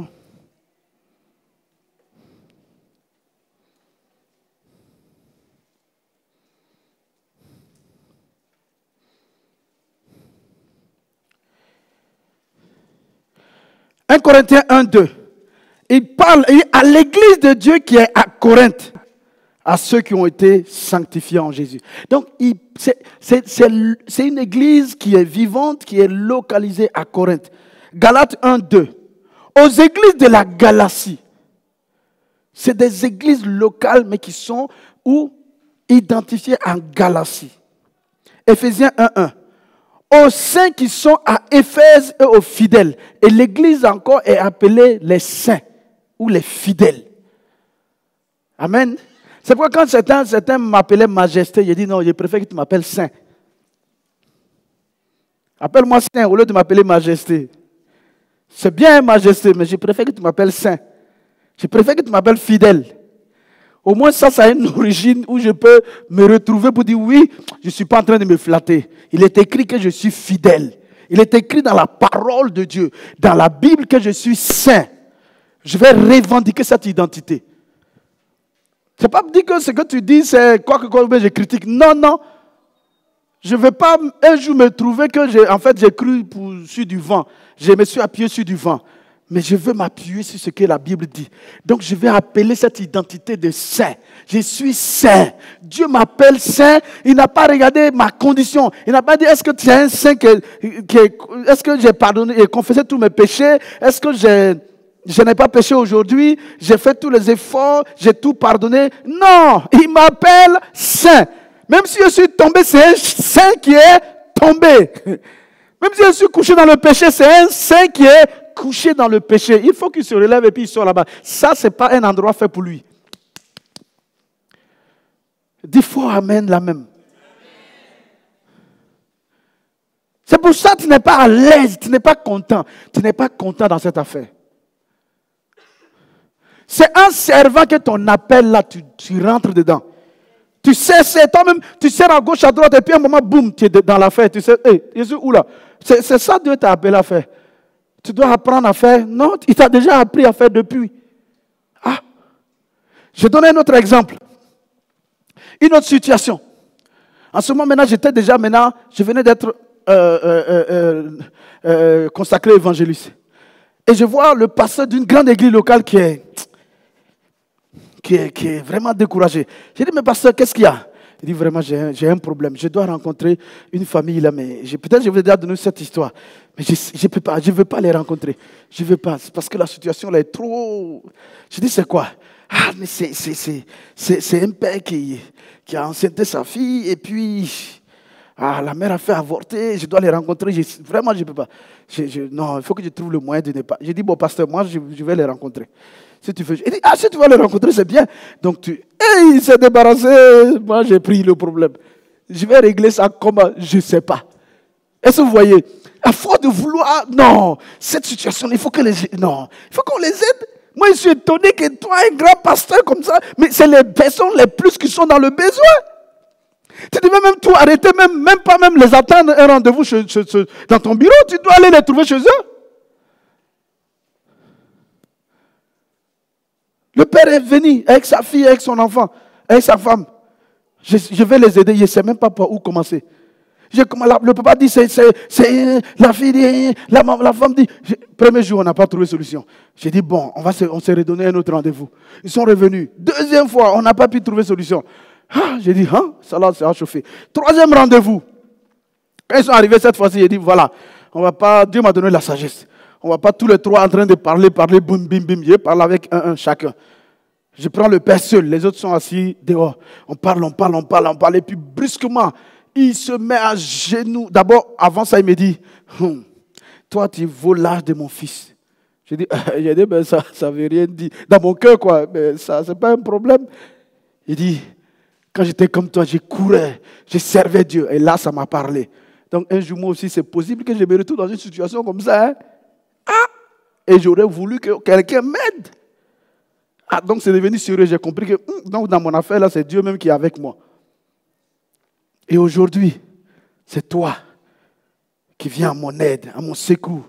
A: « 1 Corinthiens 1, 2. Il parle à l'église de Dieu qui est à Corinthe, à ceux qui ont été sanctifiés en Jésus. Donc, c'est une église qui est vivante, qui est localisée à Corinthe. Galates 1, 2. aux églises de la Galatie. C'est des églises locales, mais qui sont identifiées en Galatie. Éphésiens 1:1. Aux saints qui sont à Éphèse et aux fidèles. Et l'église encore est appelée les saints ou les fidèles. Amen. C'est pourquoi quand certains m'appelaient majesté, j'ai dit non, je préfère que tu m'appelles saint. Appelle-moi saint au lieu de m'appeler majesté. C'est bien majesté, mais je préfère que tu m'appelles saint. Je préfère que tu m'appelles fidèle. Au moins ça a une origine où je peux me retrouver pour dire oui, je ne suis pas en train de me flatter. Il est écrit que je suis fidèle. Il est écrit dans la parole de Dieu, dans la Bible que je suis saint. Je vais revendiquer cette identité. Ce n'est pas dire que ce que tu dis, c'est quoi que je critique. Non, non. Je ne veux pas un jour me trouver que j'ai cru sur du vent. Je me suis appuyé sur du vent. Mais je veux m'appuyer sur ce que la Bible dit. Donc je vais appeler cette identité de saint. Je suis saint. Dieu m'appelle saint. Il n'a pas regardé ma condition. Il n'a pas dit est-ce que tu es un saint, est-ce que j'ai pardonné et confessé tous mes péchés? Est-ce que je n'ai pas péché aujourd'hui? J'ai fait tous les efforts, j'ai tout pardonné? Non, il m'appelle saint. Même si je suis tombé, c'est un saint qui est tombé. Même si je suis couché dans le péché, c'est un saint qui est couché dans le péché. Il faut qu'il se relève et puis il sort là-bas. Ça, ce n'est pas un endroit fait pour lui. Dis fort amen là même. C'est pour ça que tu n'es pas à l'aise, tu n'es pas content. Tu n'es pas content dans cette affaire. C'est en servant que ton appel là, tu rentres dedans. Tu sais, c'est toi-même, tu sers à gauche, à droite, et puis à un moment, boum, tu es dans l'affaire. Tu sais, hey, Jésus, où là? C'est ça que Dieu t'a appelé à faire. Tu dois apprendre à faire. Non, il t'a déjà appris à faire depuis. Ah. Je donne un autre exemple. Une autre situation. En ce moment, je venais d'être consacré évangéliste. Et je vois le pasteur d'une grande église locale qui est vraiment découragé. J'ai dit, mais pasteur, qu'est-ce qu'il y a? Il dit, vraiment, j'ai un problème. Je dois rencontrer une famille là, mais peut-être je vais déjà donner cette histoire. Mais je peux pas, je ne veux pas les rencontrer. Je ne veux pas, parce que la situation là est trop... Je dis, c'est quoi? Ah, mais c'est un père qui a enceinté sa fille, et puis... la mère a fait avorter, je dois les rencontrer. Vraiment, je ne peux pas. Non, il faut que je trouve le moyen de ne pas... J'ai dit, bon, pasteur, moi, je vais les rencontrer. Si tu veux, il dit, si tu vas les rencontrer, c'est bien. Donc, il s'est débarrassé. Moi, j'ai pris le problème. Je vais régler ça comment? Je ne sais pas. Est-ce que vous voyez? À force de vouloir, non, cette situation, il faut qu'on les aide. Moi, je suis étonné que toi, un grand pasteur comme ça, mais c'est les personnes les plus qui sont dans le besoin. Tu devais même tout arrêter, même pas les attendre un rendez-vous dans ton bureau. Tu dois aller les trouver chez eux. Le père est venu avec sa fille, avec son enfant, avec sa femme. Je vais les aider, je ne sais même pas par où commencer. Le papa dit, c'est la fille dit, la femme dit. Premier jour, on n'a pas trouvé de solution. J'ai dit, bon, on s'est redonné un autre rendez-vous. Ils sont revenus. Deuxième fois, on n'a pas pu trouver de solution. J'ai dit, ça a chauffé. Troisième rendez-vous. Quand ils sont arrivés cette fois-ci, j'ai dit, voilà, Dieu m'a donné la sagesse. On ne va pas tous les trois en train de parler, boum, bim, bim. Je parle avec un chacun. Je prends le père seul, les autres sont assis dehors. On parle. Et puis brusquement, il se met à genoux. D'abord, avant ça, il me dit, toi, tu vaux l'âge de mon fils. J'ai dit, ben, ça ne veut rien dire. Dans mon cœur, quoi, mais ça, ce n'est pas un problème. Il dit, quand j'étais comme toi, je courais, je servais Dieu. Et là, ça m'a parlé. Donc, un jour, moi aussi, c'est possible que je me retrouve dans une situation comme ça. Et j'aurais voulu que quelqu'un m'aide. Donc, c'est devenu sérieux. J'ai compris que donc, dans mon affaire, là, c'est Dieu même qui est avec moi. Et aujourd'hui, c'est toi qui viens à mon aide, à mon secours,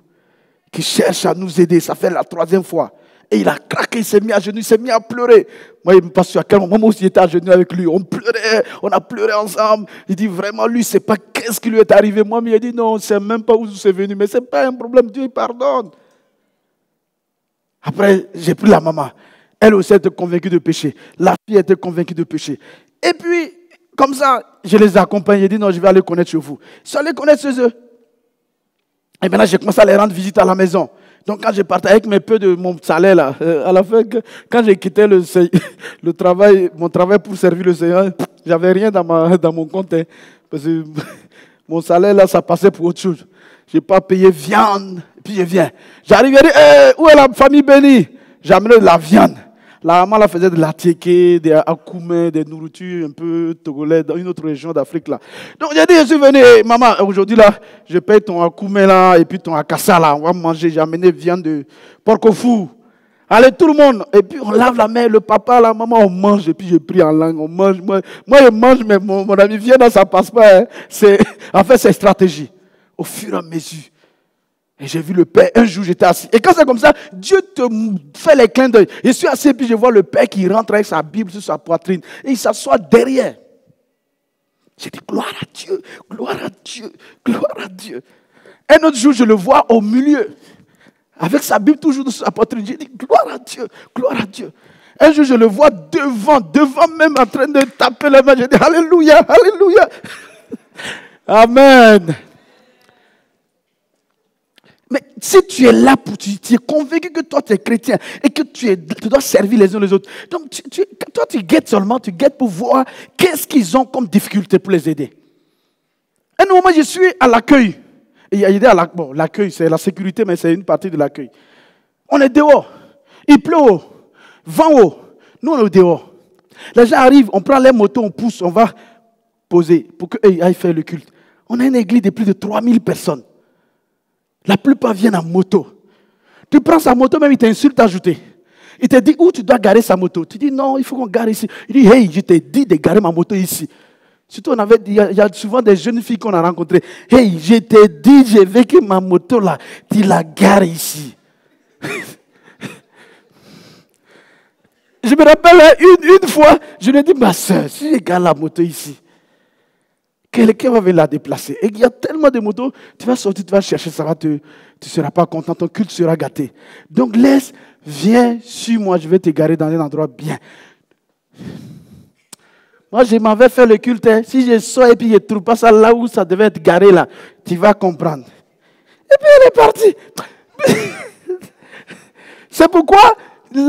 A: qui cherche à nous aider. Ça fait la troisième fois. Et il a craqué, il s'est mis à genoux, il s'est mis à pleurer. Moi, il me passe à quel moment, moi aussi j'étais à genoux avec lui. On pleurait, on a pleuré ensemble. Il dit vraiment, lui, c'est pas qu'est-ce qui lui est arrivé. Moi, il a dit non, on ne sait même pas où c'est venu. Mais ce n'est pas un problème, Dieu il pardonne. Après, j'ai pris la maman. Elle aussi était convaincue de péché. La fille était convaincue de péché. Et puis, comme ça, je les ai accompagnés. J'ai dit non, je vais aller connaître chez vous. Je suis allé connaître chez eux. Et maintenant, j'ai commencé à les rendre visite à la maison. Donc quand je partais avec mes peu de mon salaire, là, à la fin, quand j'ai quitté le travail, mon travail pour servir le Seigneur, j'avais rien dans mon compte. Hein, parce que mon salaire, là, ça passait pour autre chose. Je n'ai pas payé viande. Et puis je viens. J'arrive, je dis, hey, où est la famille bénie? J'ai amené de la viande. La maman là, faisait de la tiéké, des akoumés, des nourritures un peu togolais dans une autre région d'Afrique là. Donc j'ai dit, je suis venu, hey, maman, aujourd'hui là, je paye ton akoumé là et puis ton akassa là. On va manger. J'ai amené viande de porc au four. Allez, tout le monde. Et puis on lave la main, le papa, la maman, on mange. Et puis je prie en langue, on mange. Moi je mange, mais mon ami vient là, ça passe pas. Hein. En fait, c'est stratégie. Au fur et à mesure. Et j'ai vu le Père, un jour j'étais assis. Et quand c'est comme ça, Dieu te fait les clins d'œil. Je suis assis et puis je vois le Père qui rentre avec sa Bible sur sa poitrine. Et il s'assoit derrière. J'ai dit, gloire à Dieu, gloire à Dieu, gloire à Dieu. Un autre jour, je le vois au milieu. Avec sa Bible toujours sur sa poitrine. J'ai dit, gloire à Dieu, gloire à Dieu. Un jour, je le vois devant même en train de taper les mains. J'ai dit, alléluia, alléluia. Amen. Mais si tu es là, tu es convaincu que toi tu es chrétien et que tu dois servir les uns les autres. Donc toi tu guettes seulement, tu guettes pour voir qu'est-ce qu'ils ont comme difficulté pour les aider. À un moment, je suis à l'accueil. Et il y a idée à l'accueil, c'est la sécurité, mais c'est une partie de l'accueil. On est dehors. Il pleut haut, vent haut. Nous on est dehors. Les gens arrivent, on prend les motos, on pousse, on va poser pour qu'ils aillent faire le culte. On a une église de plus de 3000 personnes. La plupart viennent en moto. Tu prends sa moto, même il t'insulte ajouté. Il te dit où tu dois garer sa moto. Tu dis non, il faut qu'on gare ici. Il dit hey, je t'ai dit de garer ma moto ici. Surtout, il y a souvent des jeunes filles qu'on a rencontrées. Hey, je t'ai dit, je veux que ma moto là, tu la gares ici. Je me rappelle une fois, je lui ai dit, ma soeur, si je gare la moto ici, quelqu'un va venir la déplacer. Et il y a tellement de motos, tu vas sortir, tu vas chercher, tu ne seras pas content, ton culte sera gâté. Donc viens, suis-moi, je vais te garer dans un endroit bien. Moi, je m'en vais faire le culte. Hein. Si je sors et puis je ne trouve pas ça là où ça devait être garé, là, tu vas comprendre. Et puis elle est partie. C'est pourquoi les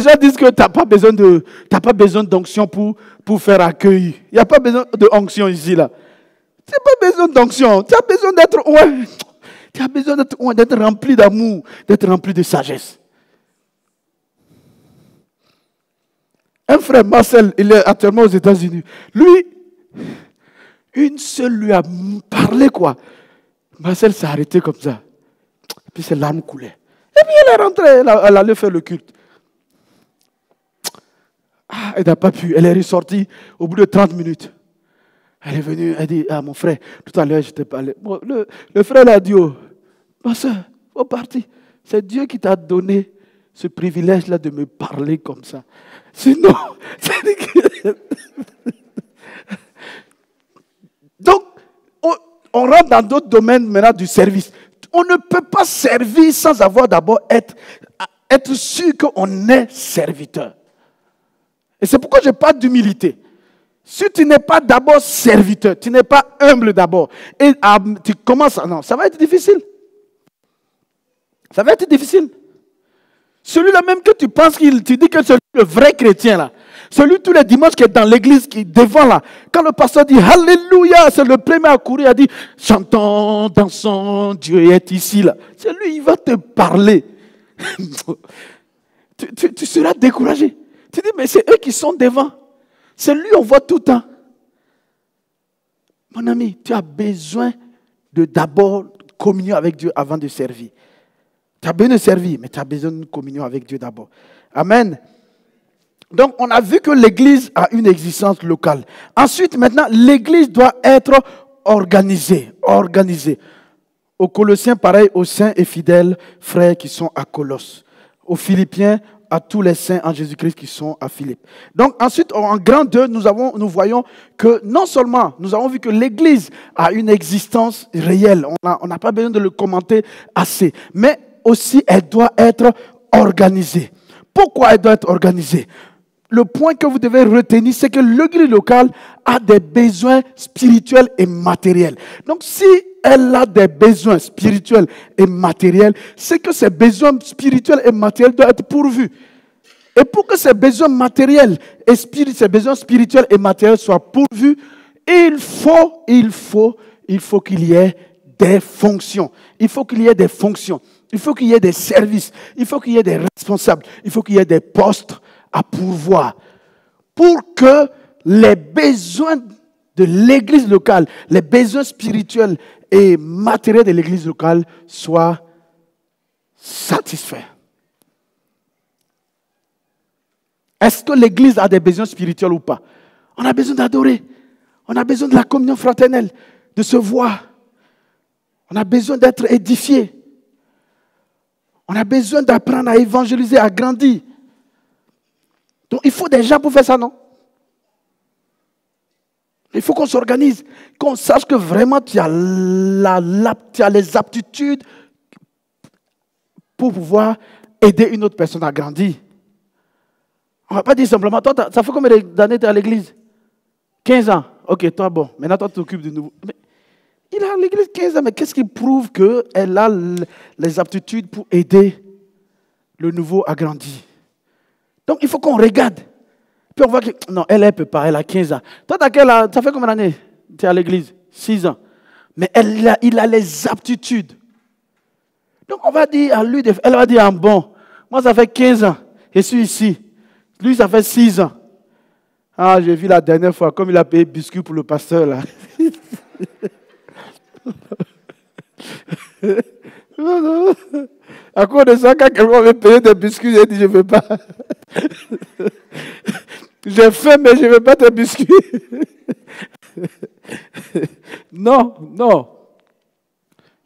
A: gens disent que tu n'as pas besoin d'onction pour faire accueil. Il n'y a pas besoin d'onction ici, là. Tu n'as pas besoin d'onction. Tu as besoin d'être loin. Tu as besoin d'être rempli d'amour, d'être rempli de sagesse. Un frère, Marcel, il est actuellement aux États-Unis. Lui, une seule lui a parlé, quoi. Marcel s'est arrêté comme ça. Et puis ses larmes coulaient. Et puis elle est rentrée, elle allait faire le culte. Ah, elle n'a pas pu. Elle est ressortie au bout de 30 minutes. Elle est venue, elle dit, ah mon frère, tout à l'heure je t'ai parlé. Bon, le frère a dit, oh, ma soeur, faut partir. C'est Dieu qui t'a donné ce privilège-là de me parler comme ça. Sinon, donc, on rentre dans d'autres domaines maintenant du service. On ne peut pas servir sans avoir d'abord être sûr qu'on est serviteur. Et c'est pourquoi je parle d'humilité. Si tu n'es pas d'abord serviteur, tu n'es pas humble d'abord, et tu commences à... Non, ça va être difficile. Ça va être difficile. Celui-là même que tu penses tu dis que c'est le vrai chrétien là. Celui tous les dimanches qui est dans l'église, qui est devant là. Quand le pasteur dit Alléluia, c'est le premier à courir, a dit chantons, dansons, Dieu est ici là. C'est lui, il va te parler. tu seras découragé. Tu dis, mais c'est eux qui sont devant. C'est lui, on voit tout le temps. Mon ami, tu as besoin de d'abord communier avec Dieu avant de servir. Tu as besoin de servir, mais tu as besoin de communion avec Dieu d'abord. Amen. Donc, on a vu que l'Église a une existence locale. Ensuite, maintenant, l'Église doit être organisée. Aux Colossiens, pareil, aux saints et fidèles frères qui sont à Colosse. Aux Philippiens, à tous les saints en Jésus-Christ qui sont à Philippe. Donc, ensuite, en grand 2, nous voyons que non seulement, nous avons vu que l'Église a une existence réelle. On n'a pas besoin de le commenter assez. Mais aussi, elle doit être organisée. Pourquoi elle doit être organisée? Le point que vous devez retenir, c'est que l'église locale a des besoins spirituels et matériels. Donc, si elle a des besoins spirituels et matériels, c'est que ces besoins spirituels et matériels doivent être pourvus. Et pour que ces besoins matériels et spirituels et matériels soient pourvus, il faut qu'il y ait des fonctions. Il faut qu'il y ait des fonctions. Il faut qu'il y ait des services. Il faut qu'il y ait des responsables. Il faut qu'il y ait des postes à pourvoir. Pour que les besoins de l'église locale, les besoins spirituels et matériels de l'église locale soient satisfaits. Est-ce que l'église a des besoins spirituels ou pas? On a besoin d'adorer. On a besoin de la communion fraternelle, de se voir. On a besoin d'être édifié. On a besoin d'apprendre à évangéliser, à grandir. Donc il faut des gens pour faire ça, non? Il faut qu'on s'organise, qu'on sache que vraiment tu as les aptitudes pour pouvoir aider une autre personne à grandir. On ne va pas dire simplement, toi, ça fait combien d'années tu es à l'église? 15 ans. Ok, toi, bon, maintenant toi tu t'occupes de nouveau. Mais il est à l'église 15 ans, mais qu'est-ce qui prouve qu'elle a les aptitudes pour aider le nouveau à grandir? Donc il faut qu'on regarde. Puis on voit que, non, elle ne peut pas, elle a 15 ans. Toi, ça fait combien d'années tu es à l'église? 6 ans. Mais il a les aptitudes. Donc on va dire à lui, elle va dire, bon, moi ça fait 15 ans, je suis ici. Lui, ça fait 6 ans. Ah, j'ai vu la dernière fois, comme il a payé biscuit pour le pasteur, là. Non. À cause de ça, quand quelqu'un veut payer des biscuits, il dit, je ne veux pas. J'ai faim, mais je ne veux pas tes biscuits. Non.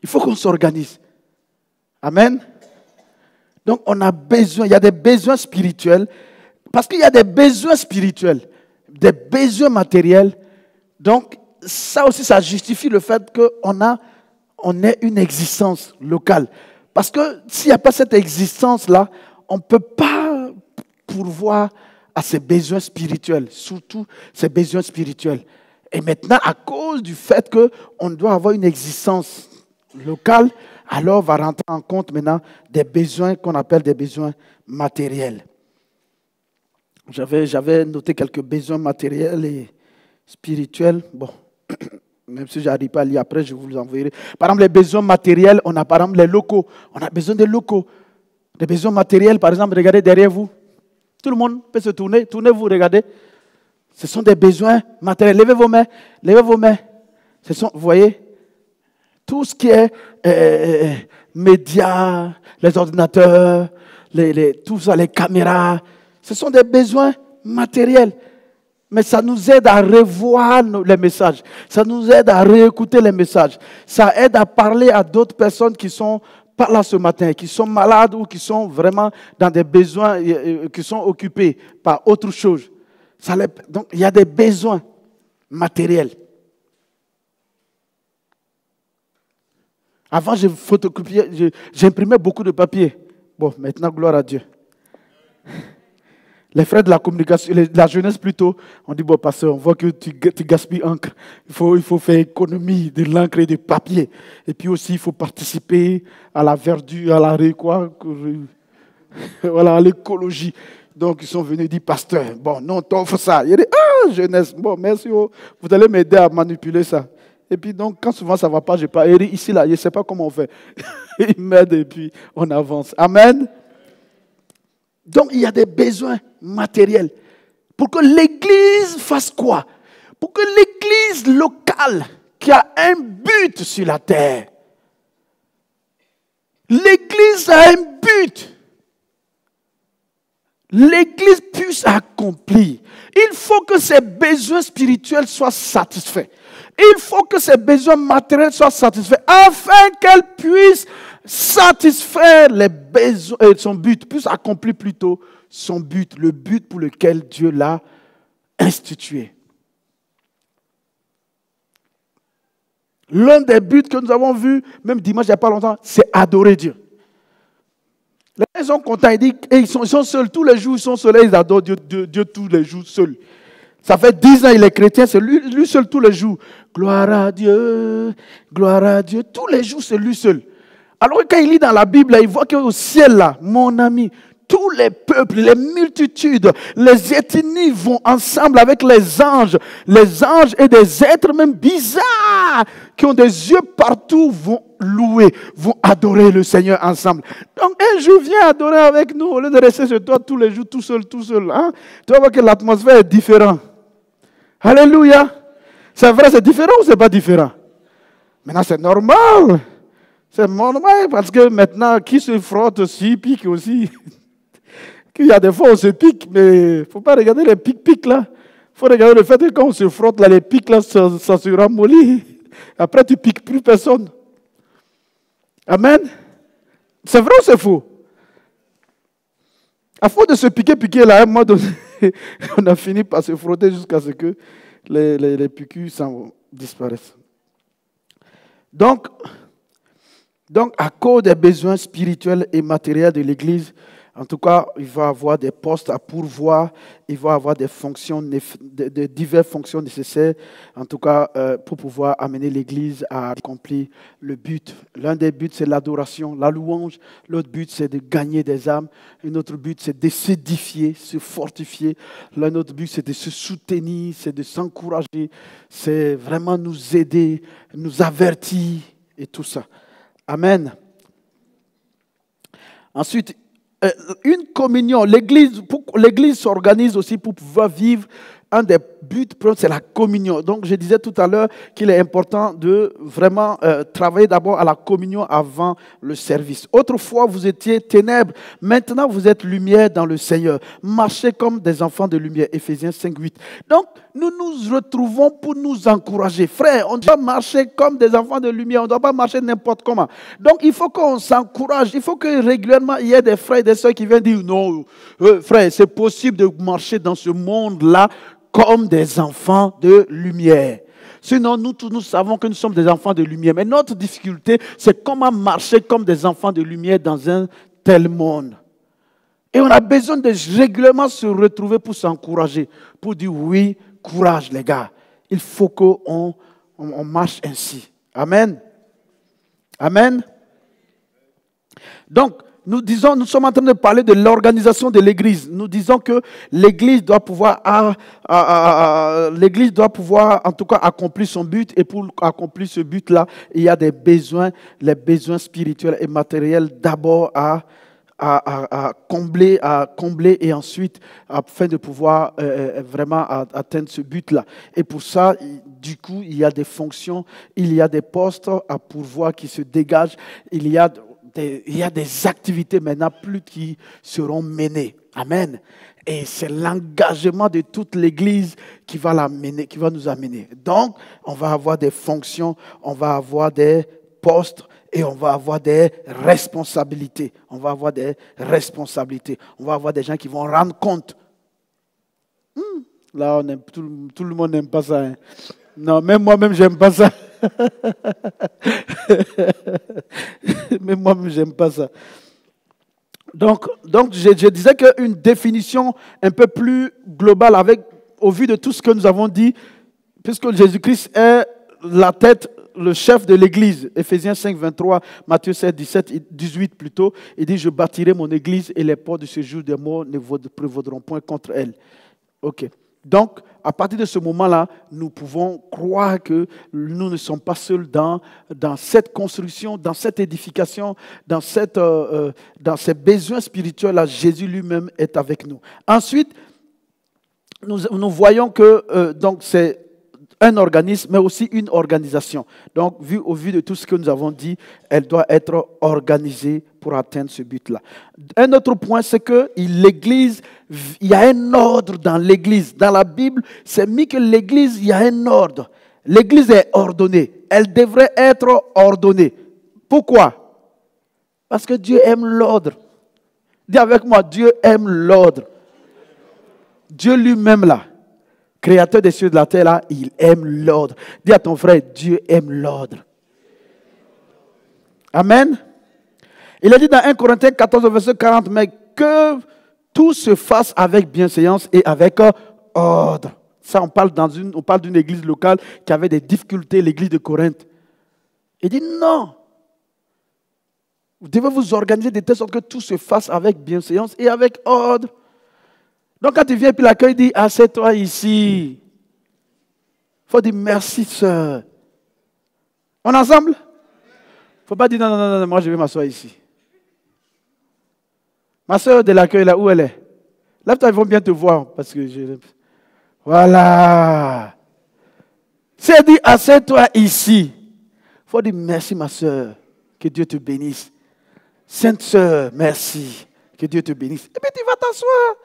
A: Il faut qu'on s'organise. Amen. Donc, on a besoin, il y a des besoins spirituels. Parce qu'il y a des besoins spirituels, des besoins matériels. Donc, ça aussi, ça justifie le fait qu'on ait une existence locale. Parce que s'il n'y a pas cette existence-là, on ne peut pas pourvoir à ses besoins spirituels, surtout ses besoins spirituels. Et maintenant, à cause du fait qu'on doit avoir une existence locale, alors on va rentrer en compte maintenant des besoins qu'on appelle des besoins matériels. J'avais noté quelques besoins matériels et spirituels. Bon, même si je n'arrive pas à lire après, je vous les enverrai. Par exemple, les besoins matériels, on a par exemple les locaux. On a besoin des locaux. Les besoins matériels, par exemple, regardez derrière vous. Tout le monde peut se tourner. Tournez-vous, regardez. Ce sont des besoins matériels. Levez vos mains. Levez vos mains. Vous voyez, tout ce qui est médias, les ordinateurs, tout ça, les caméras, ce sont des besoins matériels. Mais ça nous aide à revoir les messages. Ça nous aide à réécouter les messages. Ça aide à parler à d'autres personnes qui sont pas là ce matin, qui sont malades ou qui sont vraiment dans des besoins, qui sont occupés par autre chose. Donc, il y a des besoins matériels. Avant, j'imprimais beaucoup de papier. Bon, maintenant, gloire à Dieu. Les frères de la communication, de la jeunesse plutôt, on dit, bon, pasteur, on voit que tu gaspilles l'encre. Il faut faire économie de l'encre et du papier. Et puis aussi, il faut participer à la verdure, à la voilà, à l'écologie. Donc, ils sont venus dire, pasteur, bon, non, t'offres ça. Il dit, ah, jeunesse, bon, merci, vous allez m'aider à manipuler ça. Et puis, donc, quand souvent ça ne va pas, je parle, ici, là, je ne sais pas comment on fait. Il m'aide et puis on avance. Amen. Donc, il y a des besoins matériels. Pour que l'Église fasse quoi? Pour que l'Église locale, qui a un but sur la terre, l'Église a un but. L'Église puisse accomplir. Il faut que ses besoins spirituels soient satisfaits. Il faut que ses besoins matériels soient satisfaits afin qu'elle puisse satisfaire les besoins, son but, puisse accomplir plutôt son but, le but pour lequel Dieu l'a institué. L'un des buts que nous avons vu, même dimanche, il n'y a pas longtemps, c'est adorer Dieu. Les gens sont contents, ils sont seuls tous les jours, ils sont seuls, ils adorent Dieu tous les jours seuls. Ça fait 10 ans, il est chrétien, c'est lui seul tous les jours. Gloire à Dieu, tous les jours, c'est lui seul. Alors quand il lit dans la Bible, là, il voit qu'au ciel, là, mon ami, tous les peuples, les multitudes, les ethnies vont ensemble avec les anges et des êtres même bizarres qui ont des yeux partout vont louer, vont adorer le Seigneur ensemble. Donc un jour, viens adorer avec nous au lieu de rester chez toi tous les jours, tout seul. Hein? Tu vas voir que l'atmosphère est différente. Alléluia. C'est vrai, c'est différent ou c'est pas différent? Maintenant, c'est normal. C'est normal parce que maintenant, qui se frotte aussi, pique aussi. Il y a des fois, on se pique, mais il ne faut pas regarder les pics là. Il faut regarder le fait que quand on se frotte, là, les pics là, ça se ramollit. Après, tu ne piques plus personne. Amen. C'est vrai ou c'est faux? À force de se piquer là, à un moment donné, on a fini par se frotter jusqu'à ce que les piqûres disparaissent. Donc, à cause des besoins spirituels et matériels de l'Église, en tout cas, il va avoir des postes à pourvoir, il va avoir des fonctions, de diverses fonctions nécessaires, en tout cas, pour pouvoir amener l'Église à accomplir le but. L'un des buts, c'est l'adoration, la louange. L'autre but, c'est de gagner des âmes. Un autre but, c'est de s'édifier, se fortifier. L'un autre but, c'est de se soutenir, c'est de s'encourager, c'est vraiment nous aider, nous avertir et tout ça. Amen. Ensuite, une communion. L'Église s'organise aussi pour pouvoir vivre. Un des buts, c'est la communion. Donc, je disais tout à l'heure qu'il est important de vraiment travailler d'abord à la communion avant le service. Autrefois, vous étiez ténèbres. Maintenant, vous êtes lumière dans le Seigneur. Marchez comme des enfants de lumière. Éphésiens 5, 8. Donc, nous nous retrouvons pour nous encourager. Frère, on doit marcher comme des enfants de lumière. On ne doit pas marcher n'importe comment. Donc, il faut qu'on s'encourage. Il faut que régulièrement, il y ait des frères et des sœurs qui viennent dire non, frère, c'est possible de marcher dans ce monde-là comme des enfants de lumière. Sinon, nous tous, nous savons que nous sommes des enfants de lumière. Mais notre difficulté, c'est comment marcher comme des enfants de lumière dans un tel monde. Et on a besoin de régulièrement se retrouver pour s'encourager, pour dire oui, courage les gars. Il faut qu'on marche ainsi. Amen. Amen. Donc, nous sommes en train de parler de l'organisation de l'Église. Nous disons que l'Église doit pouvoir, en tout cas, accomplir son but. Et pour accomplir ce but-là, il y a des besoins, les besoins spirituels et matériels d'abord à combler et ensuite afin de pouvoir vraiment atteindre ce but-là. Et pour ça, du coup, il y a des fonctions, il y a des postes à pourvoir qui se dégagent, il y a des activités maintenant plus qui seront menées. Amen. Et c'est l'engagement de toute l'Église qui va nous amener. Donc, on va avoir des fonctions, on va avoir des postes et on va avoir des responsabilités. On va avoir des gens qui vont rendre compte. Là, tout le monde n'aime pas ça. Hein. Non, même moi-même, j'aime pas ça. Même moi-même, j'aime pas ça. Donc je disais qu'une définition un peu plus globale au vu de tout ce que nous avons dit, puisque Jésus-Christ est la tête, le chef de l'Église. Éphésiens 5, 23, Matthieu 7, 17, 18 plutôt. Il dit, je bâtirai mon Église et les portes de ce jour des morts ne prévaudront point contre elle. Ok. Donc, à partir de ce moment-là, nous pouvons croire que nous ne sommes pas seuls dans cette construction, dans cette édification, dans ces besoins spirituels-là. Jésus lui-même est avec nous. Ensuite, nous voyons que donc c'est un organisme, mais aussi une organisation. Donc, au vu de tout ce que nous avons dit, elle doit être organisée pour atteindre ce but-là. Un autre point, c'est que l'Église, il y a un ordre dans l'Église. Dans la Bible, c'est mis que l'Église, il y a un ordre. L'Église est ordonnée. Elle devrait être ordonnée. Pourquoi? Parce que Dieu aime l'ordre. Dis avec moi, Dieu aime l'ordre. Dieu lui-même là, Créateur des cieux et de la terre, là, il aime l'ordre. Dis à ton frère, Dieu aime l'ordre. Amen. Il a dit dans 1 Corinthiens 14, verset 40, mais que tout se fasse avec bienséance et avec ordre. Ça, on parle d'une église locale qui avait des difficultés, l'église de Corinthe. Il dit non. Vous devez vous organiser de telle sorte que tout se fasse avec bienséance et avec ordre. Donc quand tu viens, puis l'accueil dit, assieds-toi ici. Il faut dire merci, sœur. On est ensemble? Il ne faut pas dire non, moi je vais m'asseoir ici. Ma sœur de l'accueil, là, où elle est? Là-bas, ils vont bien te voir. Parce que Voilà. Si elle dit, assieds-toi ici. Il faut dire merci, ma sœur. Que Dieu te bénisse. Sainte sœur, merci. Que Dieu te bénisse. Et puis tu vas t'asseoir.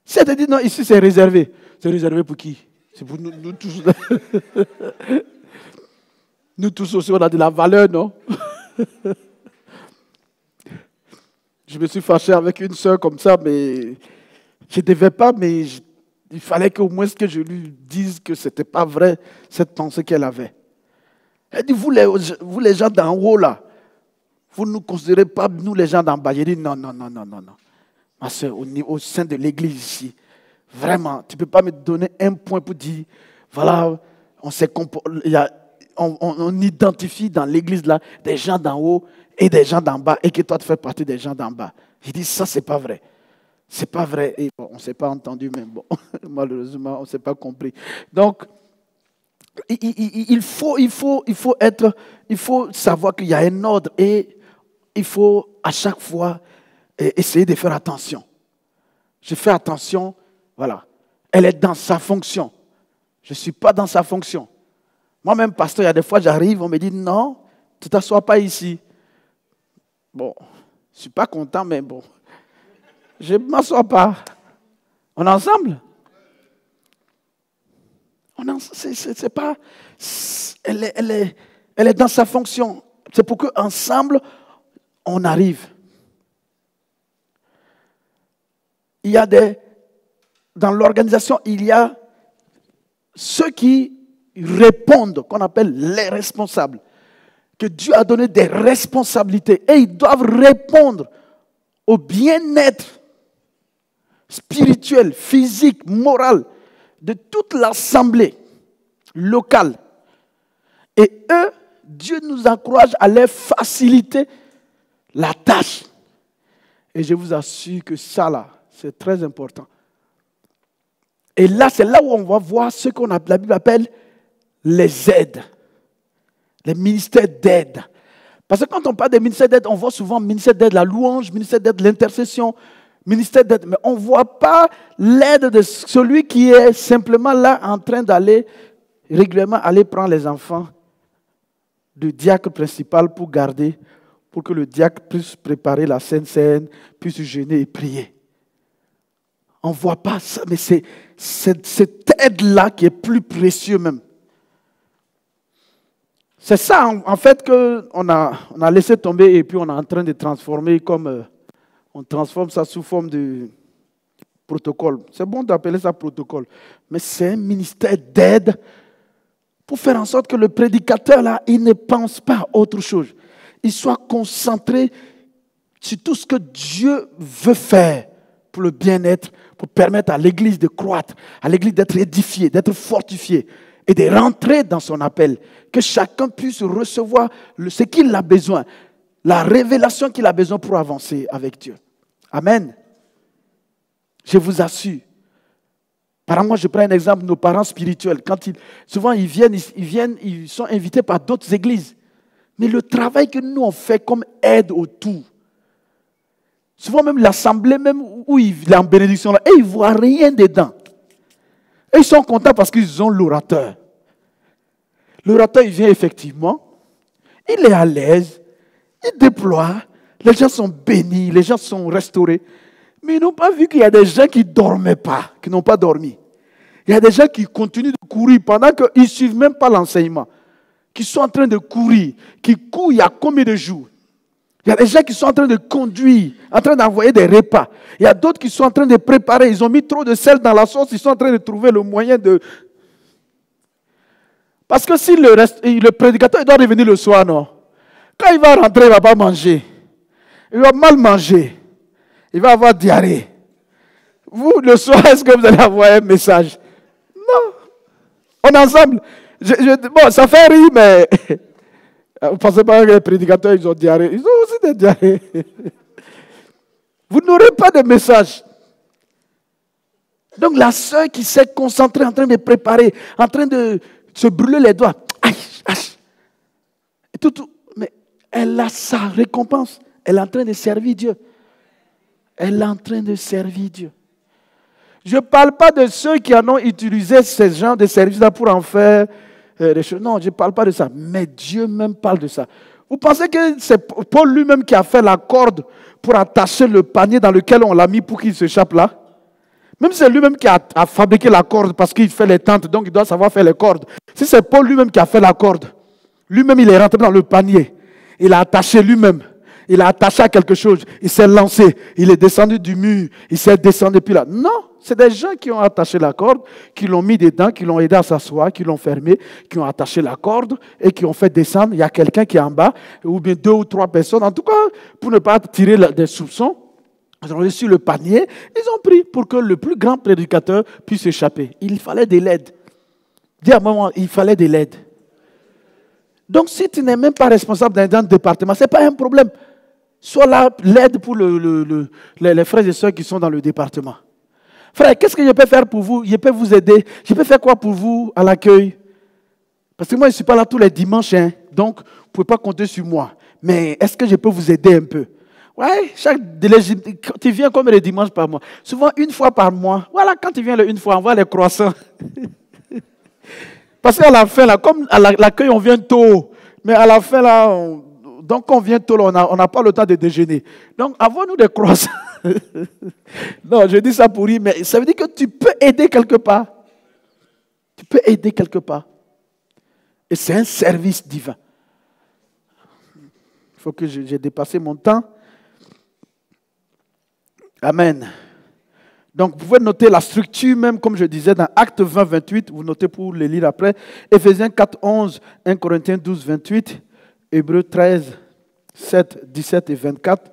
A: Si elle te dit non, ici c'est réservé. C'est réservé pour qui? C'est pour nous tous. Nous tous aussi, on a de la valeur, non? Je me suis fâché avec une sœur comme ça, mais je ne devais pas, mais il fallait qu'au moins que je lui dise que ce n'était pas vrai, cette pensée qu'elle avait. Elle dit, vous les gens d'en haut là, vous ne nous considérez pas, nous les gens d'en bas. J'ai dit, non. Ma soeur, au sein de l'église ici, vraiment, tu ne peux pas me donner un point pour dire, voilà, on identifie dans l'église là des gens d'en haut et des gens d'en bas, et que toi tu fais partie des gens d'en bas. J'ai dit, ça, c'est pas vrai. C'est pas vrai. Et bon, on ne s'est pas entendu, mais bon, malheureusement, on ne s'est pas compris. Donc, il faut savoir qu'il y a un ordre et il faut à chaque fois essayer de faire attention. Je fais attention, voilà. Elle est dans sa fonction. Je ne suis pas dans sa fonction. Moi-même, pasteur, il y a des fois, j'arrive, on me dit, non, tu ne t'assois pas ici. Bon, je ne suis pas content, mais bon, je ne m'assois pas. On est ensemble? C'est pas, elle est dans sa fonction. C'est pour qu'ensemble, on arrive. Dans l'organisation, il y a ceux qui répondent, qu'on appelle les responsables, que Dieu a donné des responsabilités et ils doivent répondre au bien-être spirituel, physique, moral de toute l'assemblée locale. Et eux, Dieu nous encourage à leur faciliter la tâche. Et je vous assure que ça là, c'est très important. Et là, c'est là où on va voir ce qu'on la Bible appelle les aides. Les ministères d'aide. Parce que quand on parle des ministères d'aide, on voit souvent ministère d'aide la louange, ministère d'aide l'intercession, ministère d'aide. Mais on ne voit pas l'aide de celui qui est simplement là en train d'aller régulièrement aller prendre les enfants du diacre principal pour garder, pour que le diacre puisse préparer la Sainte Seine, puisse jeûner et prier. On ne voit pas ça, mais c'est cette aide-là qui est plus précieuse même. C'est ça, en fait, qu'on a laissé tomber et puis on est en train de transformer comme... on transforme ça sous forme de protocole. C'est bon d'appeler ça protocole. Mais c'est un ministère d'aide pour faire en sorte que le prédicateur, là, il ne pense pas à autre chose. Il soit concentré sur tout ce que Dieu veut faire pour le bien-être, pour permettre à l'Église de croître, à l'Église d'être édifiée, d'être fortifiée et de rentrer dans son appel. Que chacun puisse recevoir ce qu'il a besoin, la révélation qu'il a besoin pour avancer avec Dieu. Amen. Je vous assure. Par exemple, moi, je prends un exemple de nos parents spirituels. Souvent, ils viennent, ils sont invités par d'autres églises. Mais le travail que nous, on fait comme aide autour, souvent même l'assemblée, même où il est en bénédiction, là, et ils ne voient rien dedans. Et ils sont contents parce qu'ils ont l'orateur. L'orateur, il vient effectivement, il est à l'aise, il déploie, les gens sont bénis, les gens sont restaurés. Mais ils n'ont pas vu qu'il y a des gens qui ne dormaient pas, qui n'ont pas dormi. Il y a des gens qui continuent de courir pendant qu'ils ne suivent même pas l'enseignement. Qui sont en train de courir, qui courent il y a combien de jours? Il y a des gens qui sont en train de conduire, en train d'envoyer des repas. Il y a d'autres qui sont en train de préparer. Ils ont mis trop de sel dans la sauce, ils sont en train de trouver le moyen de... Parce que si le prédicateur il doit revenir le soir, non? Quand il va rentrer, il ne va pas manger. Il va mal manger. Il va avoir diarrhée. Vous, le soir, est-ce que vous allez avoir un message? Non. On est ensemble. Bon, ça fait rire, mais vous ne pensez pas que les prédicateurs, ils ont diarrhée. Ils ont aussi des diarrhées. Vous n'aurez pas de message. Donc la sœur qui s'est concentrée, en train de préparer, en train de se brûler les doigts. Aïe, aïe. Mais elle a sa récompense. Elle est en train de servir Dieu. Elle est en train de servir Dieu. Je ne parle pas de ceux qui en ont utilisé ce genre de services-là pour en faire des choses. Non, je ne parle pas de ça. Mais Dieu même parle de ça. Vous pensez que c'est Paul lui-même qui a fait la corde pour attacher le panier dans lequel on l'a mis pour qu'il s'échappe là? Même c'est lui-même qui a fabriqué la corde parce qu'il fait les tentes, donc il doit savoir faire les cordes. Si c'est Paul lui-même qui a fait la corde, lui-même il est rentré dans le panier. Il a attaché lui-même. Il a attaché à quelque chose. Il s'est lancé. Il est descendu du mur. Il s'est descendu puis là. Non, c'est des gens qui ont attaché la corde, qui l'ont mis dedans, qui l'ont aidé à s'asseoir, qui l'ont fermé, qui ont attaché la corde et qui ont fait descendre. Il y a quelqu'un qui est en bas, ou bien 2 ou 3 personnes. En tout cas, pour ne pas tirer des soupçons, ils ont reçu le panier. Ils ont pris pour que le plus grand prédicateur puisse échapper. Il fallait de l'aide. Dis à un moment, il fallait de l'aide. Donc, si tu n'es même pas responsable d'un département, ce n'est pas un problème. Sois là, l'aide pour les frères et sœurs qui sont dans le département. Frère, qu'est-ce que je peux faire pour vous? Je peux vous aider. Je peux faire quoi pour vous à l'accueil? Parce que moi, je ne suis pas là tous les dimanches, hein, donc vous ne pouvez pas compter sur moi. Mais est-ce que je peux vous aider un peu? Oui, tu viens combien de dimanches par mois? Souvent, une fois par mois. Voilà, quand tu viens une fois, on voit les croissants. Parce qu'à la fin, là, comme à l'accueil, on vient tôt. Mais à la fin, là, donc on vient tôt, là, on n'a pas le temps de déjeuner. Donc, avons-nous des croissants? Non, je dis ça pour rire, mais ça veut dire que tu peux aider quelque part. Tu peux aider quelque part. Et c'est un service divin. Il faut que j'ai dépassé mon temps. Amen. Donc, vous pouvez noter la structure même, comme je disais, dans Actes 20, 28. Vous notez pour les lire après. Éphésiens 4, 11, 1 Corinthiens 12, 28. Hébreux 13, 7, 17 et 24.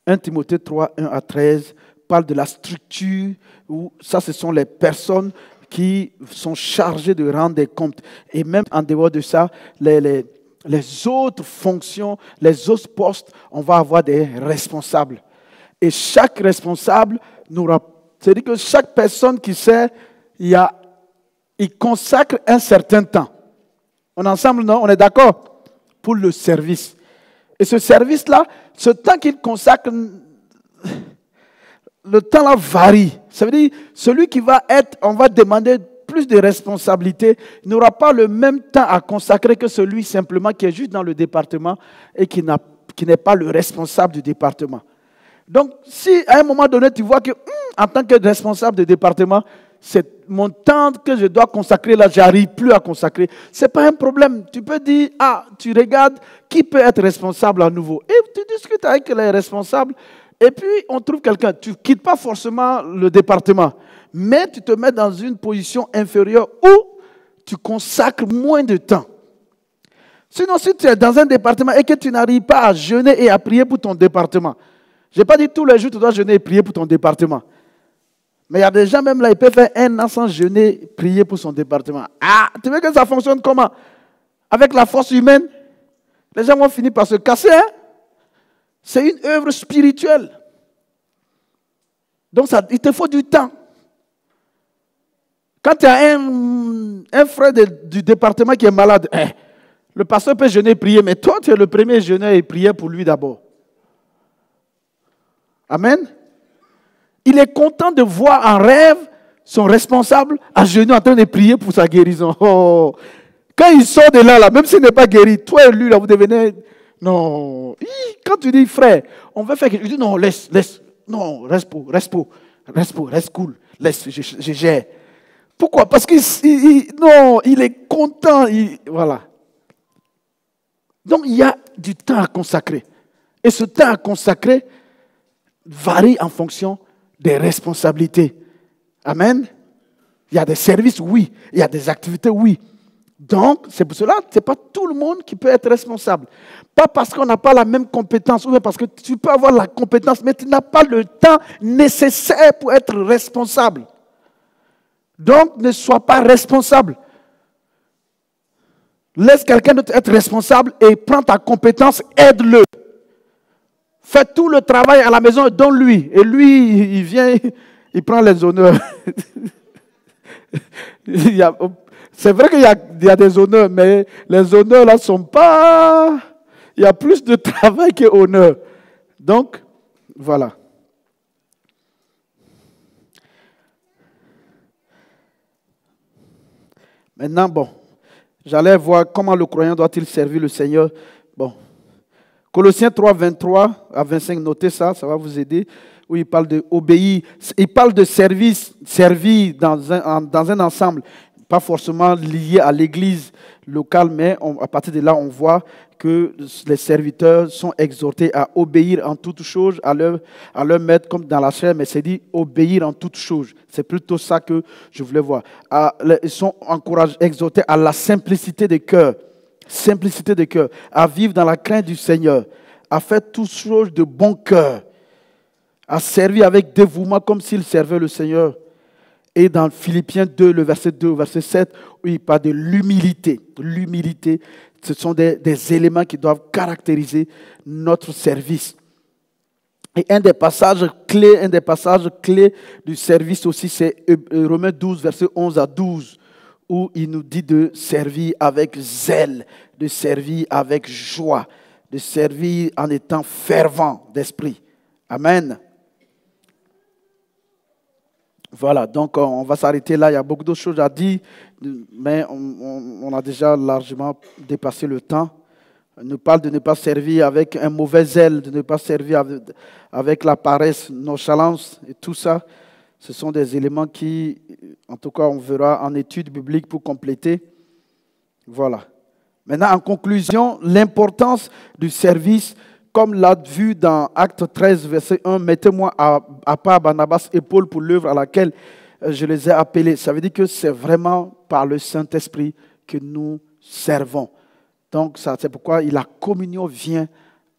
A: 1 Timothée 3, 1 à 13. Parle de la structure. Où ça, ce sont les personnes qui sont chargées de rendre des comptes. Et même en dehors de ça, les autres fonctions, les autres postes, on va avoir des responsables. Et chaque responsable c'est-à-dire que chaque personne qui sert, il consacre un certain temps. On est ensemble, non? On est d'accord? Pour le service. Et ce service-là, ce temps qu'il consacre, le temps-là varie. Ça veut dire, celui qui va on va demander plus de responsabilités, n'aura pas le même temps à consacrer que celui simplement qui est juste dans le département et qui n'est pas le responsable du département. Donc, si à un moment donné, tu vois que, en tant que responsable de département, c'est mon temps que je dois consacrer là, je n'arrive plus à consacrer, ce n'est pas un problème. Tu peux dire, tu regardes qui peut être responsable à nouveau. Et tu discutes avec les responsables, et puis on trouve quelqu'un. Tu ne quittes pas forcément le département, mais tu te mets dans une position inférieure où tu consacres moins de temps. Sinon, si tu es dans un département et que tu n'arrives pas à jeûner et à prier pour ton département, je n'ai pas dit tous les jours tu dois jeûner et prier pour ton département. Mais il y a des gens même là, ils peuvent faire 1 an sans jeûner et prier pour son département. Tu veux que ça fonctionne comment? Avec la force humaine? Les gens vont finir par se casser. Hein? C'est une œuvre spirituelle. Donc il te faut du temps. Quand tu as un frère du département qui est malade, le pasteur peut jeûner et prier, mais toi tu es le premier jeûneur et prier pour lui d'abord. Amen. Il est content de voir en rêve son responsable à genoux en train de prier pour sa guérison. Oh. Quand il sort de là, même s'il n'est pas guéri, toi et lui, là, vous devenez... Non. Quand tu dis, frère, on veut faire quelque chose, non, laisse. Non, reste cool. Laisse, je gère. Pourquoi? Parce qu'il est content. Voilà. Donc, il y a du temps à consacrer. Et ce temps à consacrer varie en fonction des responsabilités. Amen. Il y a des services, oui. Il y a des activités, oui. Donc, c'est pour cela que ce n'est pas tout le monde qui peut être responsable. Pas parce qu'on n'a pas la même compétence, ou bien parce que tu peux avoir la compétence, mais tu n'as pas le temps nécessaire pour être responsable. Donc, ne sois pas responsable. Laisse quelqu'un d'autre être responsable et prends ta compétence, aide-le. Fais tout le travail à la maison et donne-lui. Et lui, il vient, il prend les honneurs. C'est vrai qu'il y a des honneurs, mais les honneurs là ne sont pas... Il y a plus de travail que honneur. Donc, voilà. Maintenant, bon, j'allais voir comment le croyant doit-il servir le Seigneur. Bon, Colossiens 3, 23 à 25, notez ça, ça va vous aider. Où il parle d'obéir. Il parle de servir dans un ensemble. Pas forcément lié à l'église locale, mais à partir de là, on voit que les serviteurs sont exhortés à obéir en toutes choses à leur maître comme dans la chair, mais c'est dit obéir en toutes choses. C'est plutôt ça que je voulais voir. Ils sont encouragés, exhortés à la simplicité de cœur, à vivre dans la crainte du Seigneur, à faire toutes choses de bon cœur, à servir avec dévouement comme s'ils servaient le Seigneur. Et dans Philippiens 2, le verset 2 au verset 7, où il parle de l'humilité. L'humilité, ce sont des éléments qui doivent caractériser notre service. Et un des passages clés du service aussi, c'est Romains 12, verset 11 à 12, où il nous dit de servir avec zèle, de servir avec joie, de servir en étant fervent d'esprit. Amen. Voilà, donc on va s'arrêter là. Il y a beaucoup d'autres choses à dire, mais on a déjà largement dépassé le temps. On nous parle de ne pas servir avec un mauvais zèle, de ne pas servir avec la paresse, nonchalance et tout ça. Ce sont des éléments qui, en tout cas, on verra en étude biblique pour compléter. Voilà. Maintenant, en conclusion, l'importance du service, comme l'a vu dans Acte 13, verset 1, « Mettez-moi à part Barnabas et Paul pour l'œuvre à laquelle je les ai appelés. » Ça veut dire que c'est vraiment par le Saint-Esprit que nous servons. Donc, c'est pourquoi la communion vient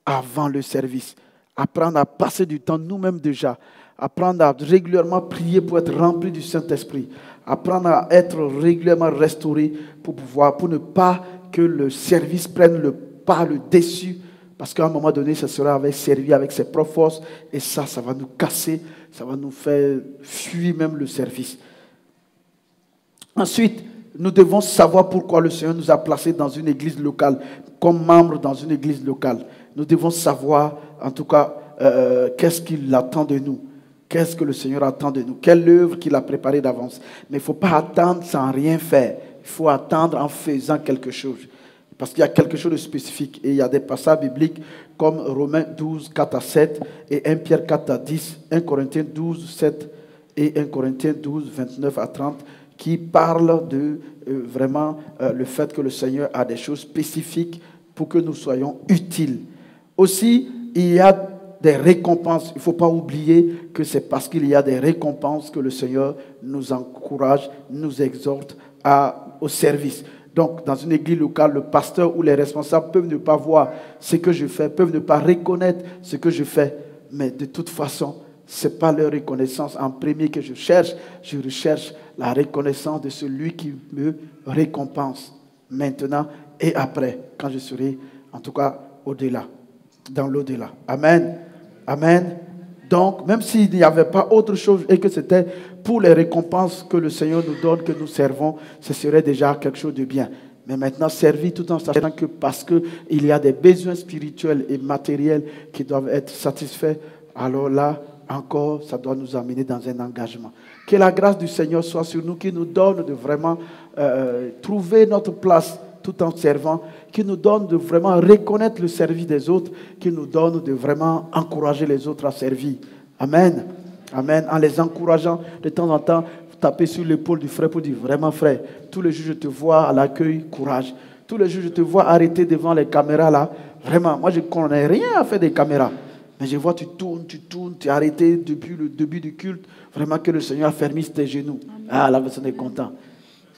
A: avant le service. Apprendre à passer du temps nous-mêmes déjà. Apprendre à régulièrement prier pour être rempli du Saint-Esprit. Apprendre à être régulièrement restauré pour ne pas que le service prenne le pas, le dessus. Parce qu'à un moment donné, ça sera servi avec ses propres forces. Et ça va nous casser. Ça va nous faire fuir même le service. Ensuite, nous devons savoir pourquoi le Seigneur nous a placés dans une église locale, comme membres dans une église locale. Nous devons savoir, en tout cas, qu'est-ce qu'il attend de nous. Qu'est-ce que le Seigneur attend de nous. Quelle œuvre qu'il a préparée d'avance. Mais il ne faut pas attendre sans rien faire. Il faut attendre en faisant quelque chose. Parce qu'il y a quelque chose de spécifique. Et il y a des passages bibliques comme Romains 12, 4 à 7 et 1 Pierre 4 à 10, 1 Corinthiens 12, 7 et 1 Corinthiens 12, 29 à 30 qui parlent de vraiment le fait que le Seigneur a des choses spécifiques pour que nous soyons utiles. Aussi, il y a des récompenses. Il ne faut pas oublier que c'est parce qu'il y a des récompenses que le Seigneur nous encourage, nous exhorte au service. Donc, dans une église locale, le pasteur ou les responsables peuvent ne pas voir ce que je fais, peuvent ne pas reconnaître ce que je fais. Mais de toute façon, ce n'est pas leur reconnaissance en premier que je recherche la reconnaissance de celui qui me récompense maintenant et après, quand je serai en tout cas au-delà, dans l'au-delà. Amen. Amen. Donc, même s'il n'y avait pas autre chose et que c'était pour les récompenses que le Seigneur nous donne, que nous servons, ce serait déjà quelque chose de bien. Mais maintenant, servir tout en sachant que parce qu'il y a des besoins spirituels et matériels qui doivent être satisfaits, alors là, encore, ça doit nous amener dans un engagement. Que la grâce du Seigneur soit sur nous, qui nous donne de vraiment trouver notre place tout en servant, qui nous donne de vraiment reconnaître le service des autres, qui nous donne de vraiment encourager les autres à servir. Amen. Amen. En les encourageant de temps en temps, taper sur l'épaule du frère pour dire vraiment frère, tous les jours je te vois à l'accueil, courage. Tous les jours je te vois arrêter devant les caméras là. Vraiment, moi je ne connais rien à faire des caméras. Mais je vois tu tournes, tu es arrêté depuis le début du culte. Vraiment que le Seigneur affermisse tes genoux. Amen. Ah, la personne est contente.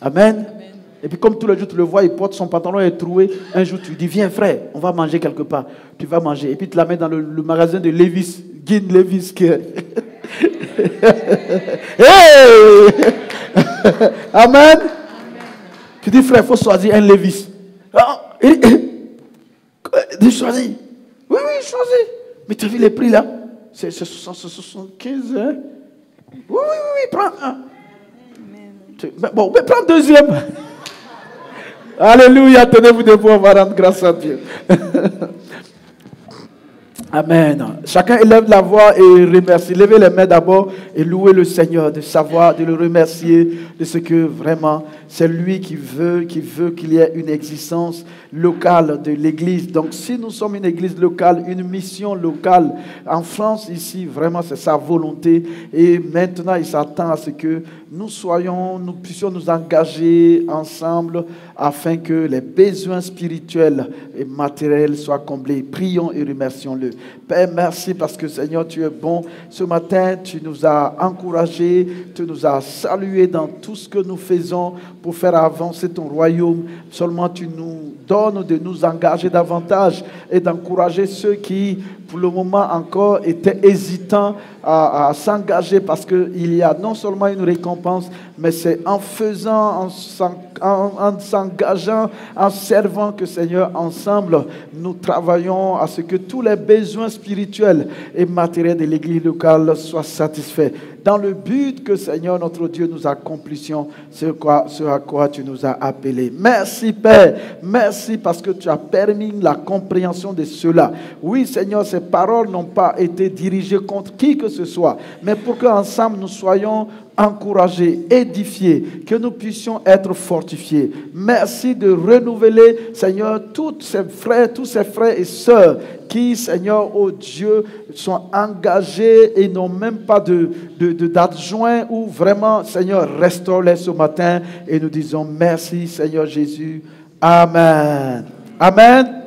A: Amen. Amen. Et puis comme tous les jours tu le vois, il porte son pantalon est troué. Un jour tu lui dis, viens frère, on va manger quelque part. Tu vas manger. Et puis tu la mets dans le magasin de Levi's, Guin Levi's. Hey! Amen. Tu dis, frère, il faut choisir un Levi's. Il choisit. Oui, choisis. Mais tu as vu les prix là? C'est 75. Hein? Oui, prends un. Bon, mais prends le deuxième. Alléluia, tenez-vous debout, on va rendre grâce à Dieu. Amen. Chacun élève la voix et remercie. Levez les mains d'abord et louez le Seigneur, de savoir, de le remercier de ce que vraiment c'est lui qui veut qu'il y ait une existence locale de l'Église. Donc si nous sommes une Église locale, une mission locale en France ici, vraiment c'est sa volonté. Et maintenant il s'attend à ce que nous puissions nous engager ensemble afin que les besoins spirituels et matériels soient comblés. Prions et remercions-le. Père, merci parce que Seigneur, tu es bon. Ce matin, tu nous as encouragés, tu nous as salués dans tout ce que nous faisons pour faire avancer ton royaume. Seulement, tu nous donnes de nous engager davantage et d'encourager ceux qui, pour le moment encore, étaient hésitants à s'engager parce qu'il y a non seulement une récompense, mais c'est en faisant, en s'engageant, en servant que Seigneur, ensemble, nous travaillons à ce que tous les besoins spirituels et matériels de l'Église locale soient satisfaits. Dans le but que Seigneur, notre Dieu, nous accomplissions ce à quoi tu nous as appelés. Merci Père, merci parce que tu as permis la compréhension de cela. Oui Seigneur, ces paroles n'ont pas été dirigées contre qui que ce soit, mais pour qu'ensemble nous soyons encouragés, édifiés, que nous puissions être fortifiés. Merci de renouveler, Seigneur, tous ces frères et sœurs qui, Seigneur, oh Dieu, sont engagés et n'ont même pas d'adjoint ou vraiment, Seigneur, restaure-les ce matin et nous disons merci, Seigneur Jésus. Amen. Amen.